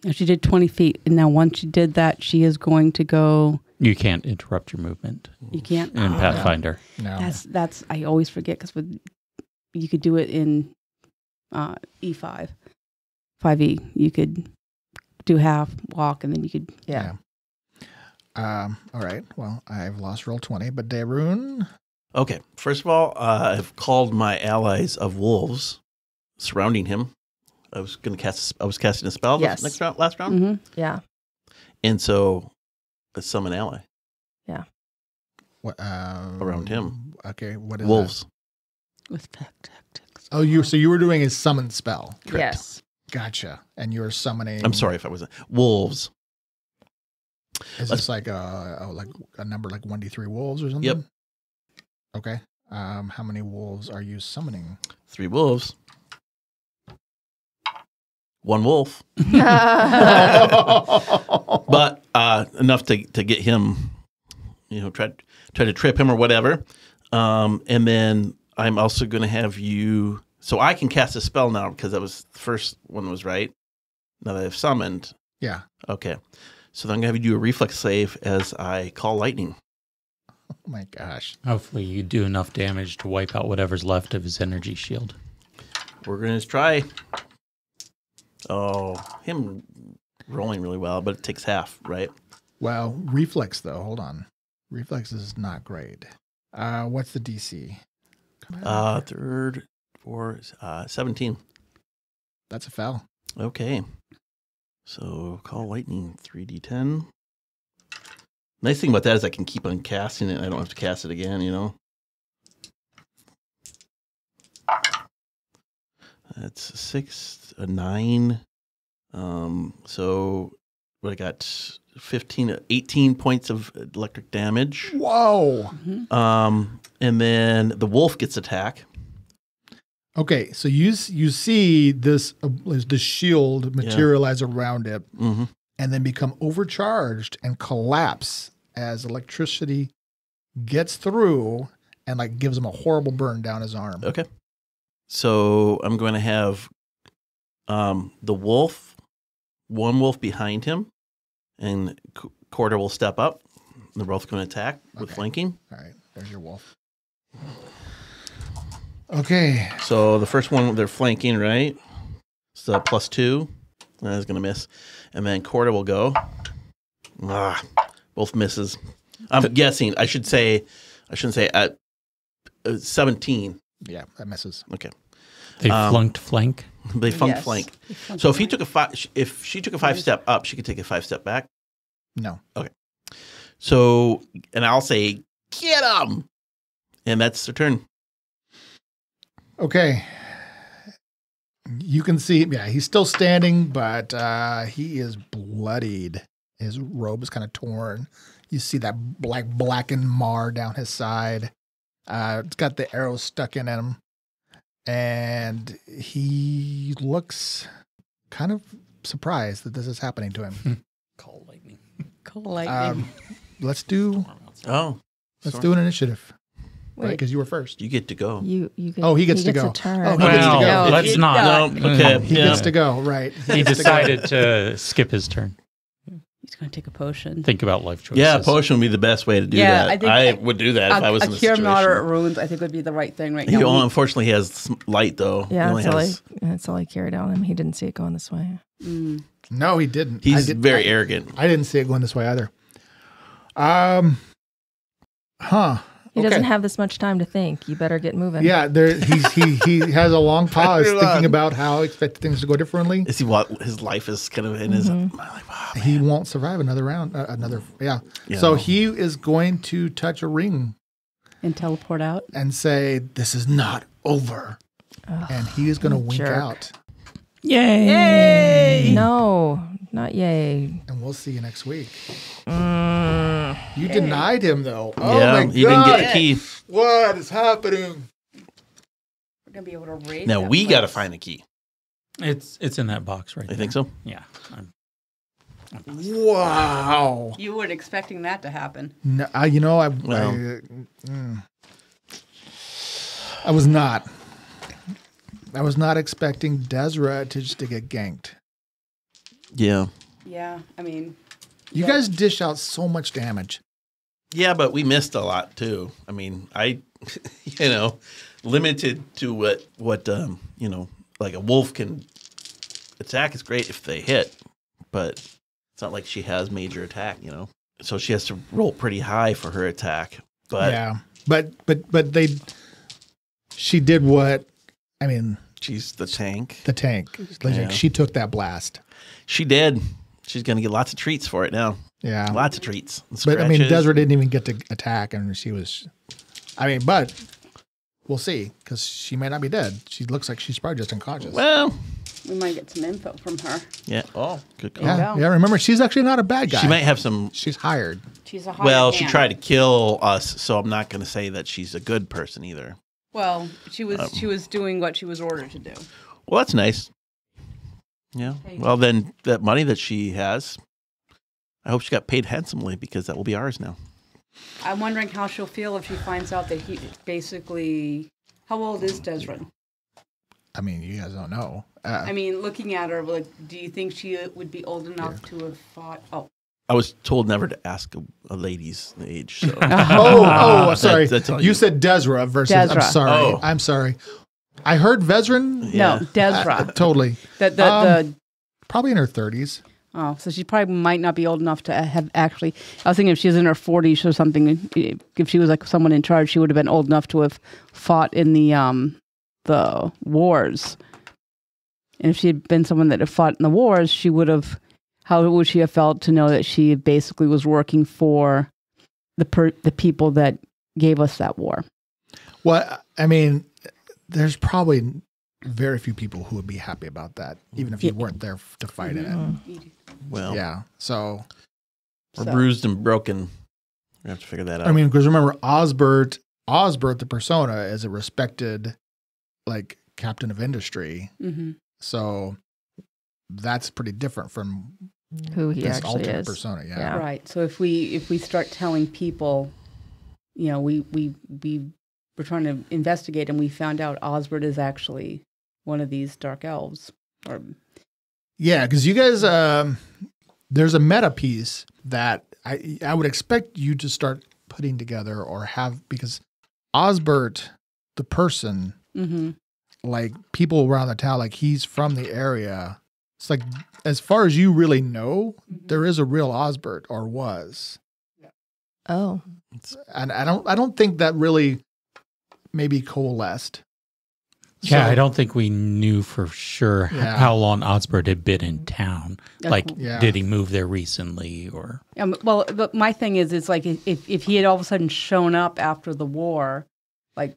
[SPEAKER 4] And she did 20 feet, and now once she did that, she is going to go.
[SPEAKER 5] You can't interrupt your movement
[SPEAKER 4] You can't.
[SPEAKER 5] in Pathfinder.
[SPEAKER 1] No.
[SPEAKER 4] That's I always forget because you could do it in E5, 5e. You could do half walk, and then you could.
[SPEAKER 3] Yeah.
[SPEAKER 1] All right. Well, I've lost roll 20, but Darun.
[SPEAKER 2] Okay. First of all, I've called my allies of wolves surrounding him. I was casting a spell
[SPEAKER 3] Yes.
[SPEAKER 2] last round.
[SPEAKER 4] Mm-hmm.
[SPEAKER 3] Yeah.
[SPEAKER 2] And so let's summon ally.
[SPEAKER 1] What
[SPEAKER 2] Around him.
[SPEAKER 1] Okay. What is
[SPEAKER 2] Wolves.
[SPEAKER 4] With tactics.
[SPEAKER 1] that? Oh, so you were doing a summon spell.
[SPEAKER 2] Correct.
[SPEAKER 3] Yes.
[SPEAKER 1] Gotcha. And you're summoning.
[SPEAKER 2] I'm sorry if I wasn't. Wolves.
[SPEAKER 1] Is this like a number like 1d3 wolves or something?
[SPEAKER 2] Yep.
[SPEAKER 1] Okay. How many wolves are you summoning?
[SPEAKER 2] 3 wolves. 1 wolf.
[SPEAKER 1] Oh.
[SPEAKER 2] But enough to get him, try to trip him or whatever. And then I'm also going to have you, so I can cast a spell now because that was the first one was right. Now that I've summoned.
[SPEAKER 1] Yeah.
[SPEAKER 2] Okay. So then I'm going to have you do a reflex save as I call lightning.
[SPEAKER 1] Oh my gosh.
[SPEAKER 5] Hopefully you do enough damage to wipe out whatever's left of his energy shield.
[SPEAKER 2] We're going to try. Oh, him rolling really well, but it takes half, right?
[SPEAKER 1] Well, reflex though. Hold on. Reflex is not great. What's the DC?
[SPEAKER 2] Third, fourth, 17.
[SPEAKER 1] That's a foul.
[SPEAKER 2] Okay. So call lightning 3d10. Nice thing about that is I can keep on casting it. I don't have to cast it again, That's 6, a 9. So what I got 18 points of electric damage.
[SPEAKER 1] Whoa.
[SPEAKER 2] And then the wolf gets attack.
[SPEAKER 1] Okay, so you see this the shield materialize around it,
[SPEAKER 2] Mm-hmm.
[SPEAKER 1] and then become overcharged and collapse as electricity gets through and like gives him a horrible burn down his arm.
[SPEAKER 2] Okay. So I'm going to have the wolf, one wolf behind him, and Quarter will step up. They're both going to attack with flanking.
[SPEAKER 1] All right, there's your wolf. Okay.
[SPEAKER 2] So the first one, they're flanking, right? So +2. That's going to miss. And then Quarter will go. Both misses. I'm guessing. I shouldn't say at 17.
[SPEAKER 1] Yeah, that misses.
[SPEAKER 2] Okay.
[SPEAKER 5] They flunked flank.
[SPEAKER 2] They flunked
[SPEAKER 4] Yes.
[SPEAKER 2] flank.
[SPEAKER 4] They flunked
[SPEAKER 2] So if she took a 5-step up, she could take a 5-step back.
[SPEAKER 1] No.
[SPEAKER 2] So, and I'll say, get him! And that's their turn.
[SPEAKER 1] Okay. You can see, he's still standing, but he is bloodied. His robe is kind of torn. You see that blackened mar down his side. It's got the arrow stuck in him. And he looks kind of surprised that this is happening to him.
[SPEAKER 5] Call lightning.
[SPEAKER 4] Call lightning.
[SPEAKER 1] Let's do
[SPEAKER 2] Oh.
[SPEAKER 1] an initiative. Right?
[SPEAKER 3] Wait,
[SPEAKER 1] Because you were first.
[SPEAKER 2] You get to go.
[SPEAKER 3] you get,
[SPEAKER 1] Oh, he gets to go.
[SPEAKER 3] a turn.
[SPEAKER 1] Oh, he gets to go.
[SPEAKER 5] Well, let's not.
[SPEAKER 2] No, okay.
[SPEAKER 1] He
[SPEAKER 2] yeah.
[SPEAKER 1] gets to go, right.
[SPEAKER 5] He decided to skip his turn.
[SPEAKER 4] He's going to take a potion.
[SPEAKER 5] Think about life choices.
[SPEAKER 2] Yeah, potion would be the best way to do
[SPEAKER 4] Yeah,
[SPEAKER 2] that.
[SPEAKER 4] I think
[SPEAKER 2] would do that if I was in
[SPEAKER 4] a
[SPEAKER 2] the
[SPEAKER 4] cure
[SPEAKER 2] situation.
[SPEAKER 4] moderate wounds, I think, would be the right thing right
[SPEAKER 2] He
[SPEAKER 4] now.
[SPEAKER 2] unfortunately has light, though. He
[SPEAKER 3] Yeah,
[SPEAKER 2] only
[SPEAKER 3] that's all I carried on him. He didn't see it going this way.
[SPEAKER 1] No, he didn't.
[SPEAKER 2] He's very arrogant.
[SPEAKER 1] I didn't see it going this way either.
[SPEAKER 3] He doesn't have this much time to think. You better get moving.
[SPEAKER 1] Yeah, he has a long pause thinking about how he expected things to go differently.
[SPEAKER 2] Is he what his life is kind of in his like, wow,
[SPEAKER 1] He won't survive another round.
[SPEAKER 2] Yeah.
[SPEAKER 1] So he is going to touch a ring
[SPEAKER 4] And teleport out.
[SPEAKER 1] and say, "This is not over," and he is going to wink
[SPEAKER 3] jerk.
[SPEAKER 1] out.
[SPEAKER 5] Yay!
[SPEAKER 3] No, not yay.
[SPEAKER 1] And we'll see you next week. You denied him though. Oh
[SPEAKER 2] yeah,
[SPEAKER 1] my
[SPEAKER 2] he didn't
[SPEAKER 1] God.
[SPEAKER 2] get the key.
[SPEAKER 1] What is happening?
[SPEAKER 4] We're going to be able to raise
[SPEAKER 2] Now
[SPEAKER 4] that
[SPEAKER 2] we got to
[SPEAKER 4] place.
[SPEAKER 2] find the key.
[SPEAKER 5] It's in that box right
[SPEAKER 2] I
[SPEAKER 5] there.
[SPEAKER 2] think so.
[SPEAKER 5] Yeah.
[SPEAKER 1] Wow.
[SPEAKER 4] You weren't expecting that to happen.
[SPEAKER 1] No, I was not. I was not expecting Desra to just to get ganked.
[SPEAKER 2] Yeah.
[SPEAKER 4] Yeah, I mean,
[SPEAKER 1] You guys dish out so much damage.
[SPEAKER 2] Yeah, but we missed a lot too. I mean, limited to what like a wolf can attack is great if they hit, but it's not like she has major attack, So she has to roll pretty high for her attack. But
[SPEAKER 1] Yeah, but she did what? I mean,
[SPEAKER 2] she's the tank.
[SPEAKER 1] the tank. Like,
[SPEAKER 2] Yeah.
[SPEAKER 1] she took that blast.
[SPEAKER 2] She did. She's gonna get lots of treats for it now.
[SPEAKER 1] Yeah,
[SPEAKER 2] Lots of treats. And
[SPEAKER 1] but I mean,
[SPEAKER 2] scratches.
[SPEAKER 1] Desra didn't even get to attack, and she was. I mean, but we'll see because she may not be dead. She looks like she's probably just unconscious.
[SPEAKER 2] Well,
[SPEAKER 4] we might get some info from her.
[SPEAKER 2] yeah. Oh, good call.
[SPEAKER 4] There you
[SPEAKER 1] yeah,
[SPEAKER 4] go.
[SPEAKER 1] yeah. Remember, she's actually not a bad guy.
[SPEAKER 2] She might have some.
[SPEAKER 1] She's hired.
[SPEAKER 4] She's a hired
[SPEAKER 2] Well, she
[SPEAKER 4] hand.
[SPEAKER 2] tried to kill us, so I'm not going to say that she's a good person either.
[SPEAKER 4] Well, she was doing what she was ordered to do.
[SPEAKER 2] Well, that's nice. Yeah. Well, then that money that she has, I hope she got paid handsomely because that will be ours now.
[SPEAKER 4] I'm wondering how she'll feel if she finds out that he basically. How old is Desrin?
[SPEAKER 1] I mean, you guys don't know.
[SPEAKER 4] I mean, looking at her, like, do you think she would be old enough to have fought? Oh,
[SPEAKER 2] I was told never to ask a lady's age. So
[SPEAKER 1] sorry.
[SPEAKER 2] That's all
[SPEAKER 1] You said Desra versus. I'm
[SPEAKER 4] Desra.
[SPEAKER 1] sorry.
[SPEAKER 2] Oh.
[SPEAKER 1] I'm sorry. I heard Vezrin.
[SPEAKER 2] Yeah.
[SPEAKER 4] no, Desra.
[SPEAKER 1] Totally.
[SPEAKER 4] the
[SPEAKER 1] Probably in her 30s.
[SPEAKER 4] Oh, so she probably might not be old enough to have actually. I was thinking if she was in her 40s or something, if she was like someone in charge, she would have been old enough to have fought in the wars. And if she had been someone that had fought in the wars, she would have. How would she have felt to know that she basically was working for the people that gave us that war?
[SPEAKER 1] Well, I mean, there's probably very few people who would be happy about that, even if you weren't there to fight in it.
[SPEAKER 2] Well,
[SPEAKER 1] Yeah. So,
[SPEAKER 2] we're
[SPEAKER 4] So-
[SPEAKER 2] bruised and broken. We have to figure that out.
[SPEAKER 1] I mean, because remember, Osbert, the persona, is a respected, like, captain of industry.
[SPEAKER 4] Mm-hmm.
[SPEAKER 1] So that's pretty different from
[SPEAKER 3] Who he
[SPEAKER 1] this
[SPEAKER 3] actually
[SPEAKER 1] alternate
[SPEAKER 3] is.
[SPEAKER 1] persona. Yeah.
[SPEAKER 3] Yeah.
[SPEAKER 4] Right. So if we start telling people, we were trying to investigate and we found out Osbert is actually one of these dark elves. Or
[SPEAKER 1] Yeah, because you guys, there's a meta piece that I would expect you to start putting together or have, because Osbert, the person,
[SPEAKER 4] mm-hmm.
[SPEAKER 1] like people around the town, like he's from the area. It's like, as far as you really know, there is a real Osbert, or was.
[SPEAKER 3] Oh,
[SPEAKER 1] And I don't think that really maybe coalesced.
[SPEAKER 5] Yeah,
[SPEAKER 1] So-
[SPEAKER 5] I don't think we knew for sure
[SPEAKER 1] Yeah.
[SPEAKER 5] how long Osbert had been in town. Like,
[SPEAKER 1] Yeah.
[SPEAKER 5] did he move there recently or?
[SPEAKER 4] Well, but my thing is, it's like if he had all of a sudden shown up after the war, like,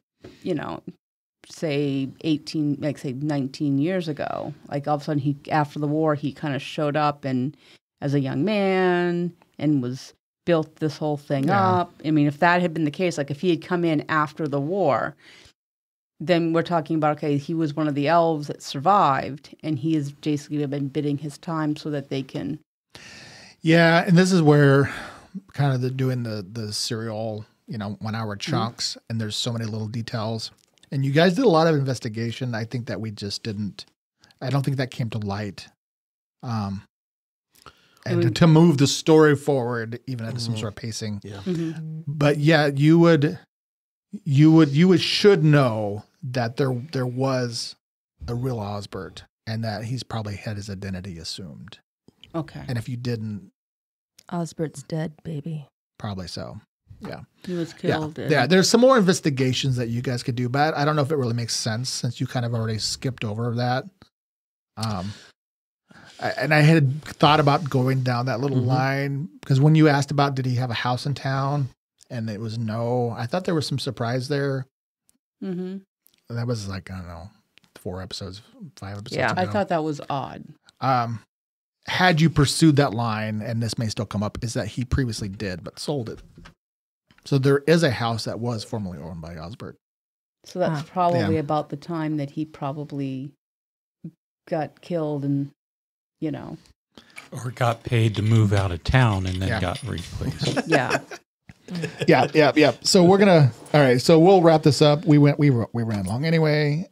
[SPEAKER 4] say 19 years ago, like all of a sudden after the war, he kind of showed up and as a young man and was built this whole thing
[SPEAKER 1] Yeah.
[SPEAKER 4] up. I mean, if that had been the case, like if he had come in after the war, then we're talking about, okay, he was one of the elves that survived and he has basically been bidding his time so that they can.
[SPEAKER 1] Yeah, and this is where kind of doing the serial, 1 hour chunks, and there's so many little details. And you guys did a lot of investigation. I think that we just didn't. I don't think that came to light. And to move the story forward, even at some sort of pacing.
[SPEAKER 2] yeah.
[SPEAKER 4] Mm-hmm.
[SPEAKER 1] But yeah, you should know that there was a real Osbert, and that he's probably had his identity assumed.
[SPEAKER 4] Okay.
[SPEAKER 1] And if you didn't,
[SPEAKER 3] Osbert's dead, baby.
[SPEAKER 1] probably so. Yeah.
[SPEAKER 4] He was killed.
[SPEAKER 1] Yeah, there's some more investigations that you guys could do, but I don't know if it really makes sense since you kind of already skipped over that. And I had thought about going down that little line because when you asked about did he have a house in town, and it was no, I thought there was some surprise there.
[SPEAKER 4] Mm-hmm.
[SPEAKER 1] That was like, I don't know, 5 episodes
[SPEAKER 3] Yeah.
[SPEAKER 1] ago.
[SPEAKER 4] I thought that was odd.
[SPEAKER 1] Had you pursued that line, and this may still come up, is that he previously did, but sold it. So there is a house that was formerly owned by Osbert.
[SPEAKER 4] So that's
[SPEAKER 3] Ah.
[SPEAKER 4] probably
[SPEAKER 1] Yeah.
[SPEAKER 4] about the time that he probably got killed and,
[SPEAKER 5] Or got paid to move out of town and then
[SPEAKER 1] Yeah.
[SPEAKER 5] got replaced.
[SPEAKER 4] yeah.
[SPEAKER 1] Yeah. So we're all right. So we'll wrap this up. We ran long anyway.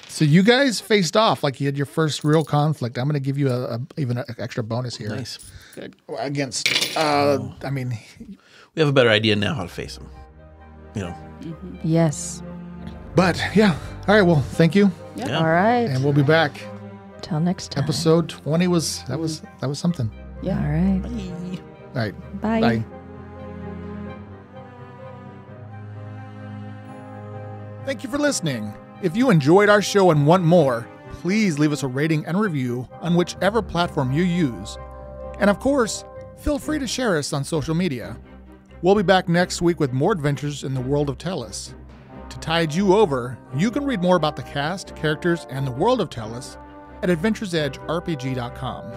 [SPEAKER 1] So you guys faced off like you had your first real conflict. I'm going to give you even an extra bonus here.
[SPEAKER 2] Nice.
[SPEAKER 4] Good.
[SPEAKER 1] Against, I mean,
[SPEAKER 2] We have a better idea now how to face him.
[SPEAKER 3] Yes.
[SPEAKER 1] but yeah. All right. Well, thank you,
[SPEAKER 2] Yeah.
[SPEAKER 3] All right.
[SPEAKER 1] and we'll be back.
[SPEAKER 3] Till next time.
[SPEAKER 1] Episode 20 was something.
[SPEAKER 4] Yeah.
[SPEAKER 3] All right.
[SPEAKER 1] All right.
[SPEAKER 3] Bye.
[SPEAKER 1] Bye. Thank you for listening. If you enjoyed our show and want more, please leave us a rating and review on whichever platform you use. And of course, feel free to share us on social media. We'll be back next week with more adventures in the world of Tellus. To tide you over, you can read more about the cast, characters, and the world of Tellus at AdventuresEdgeRPG.com.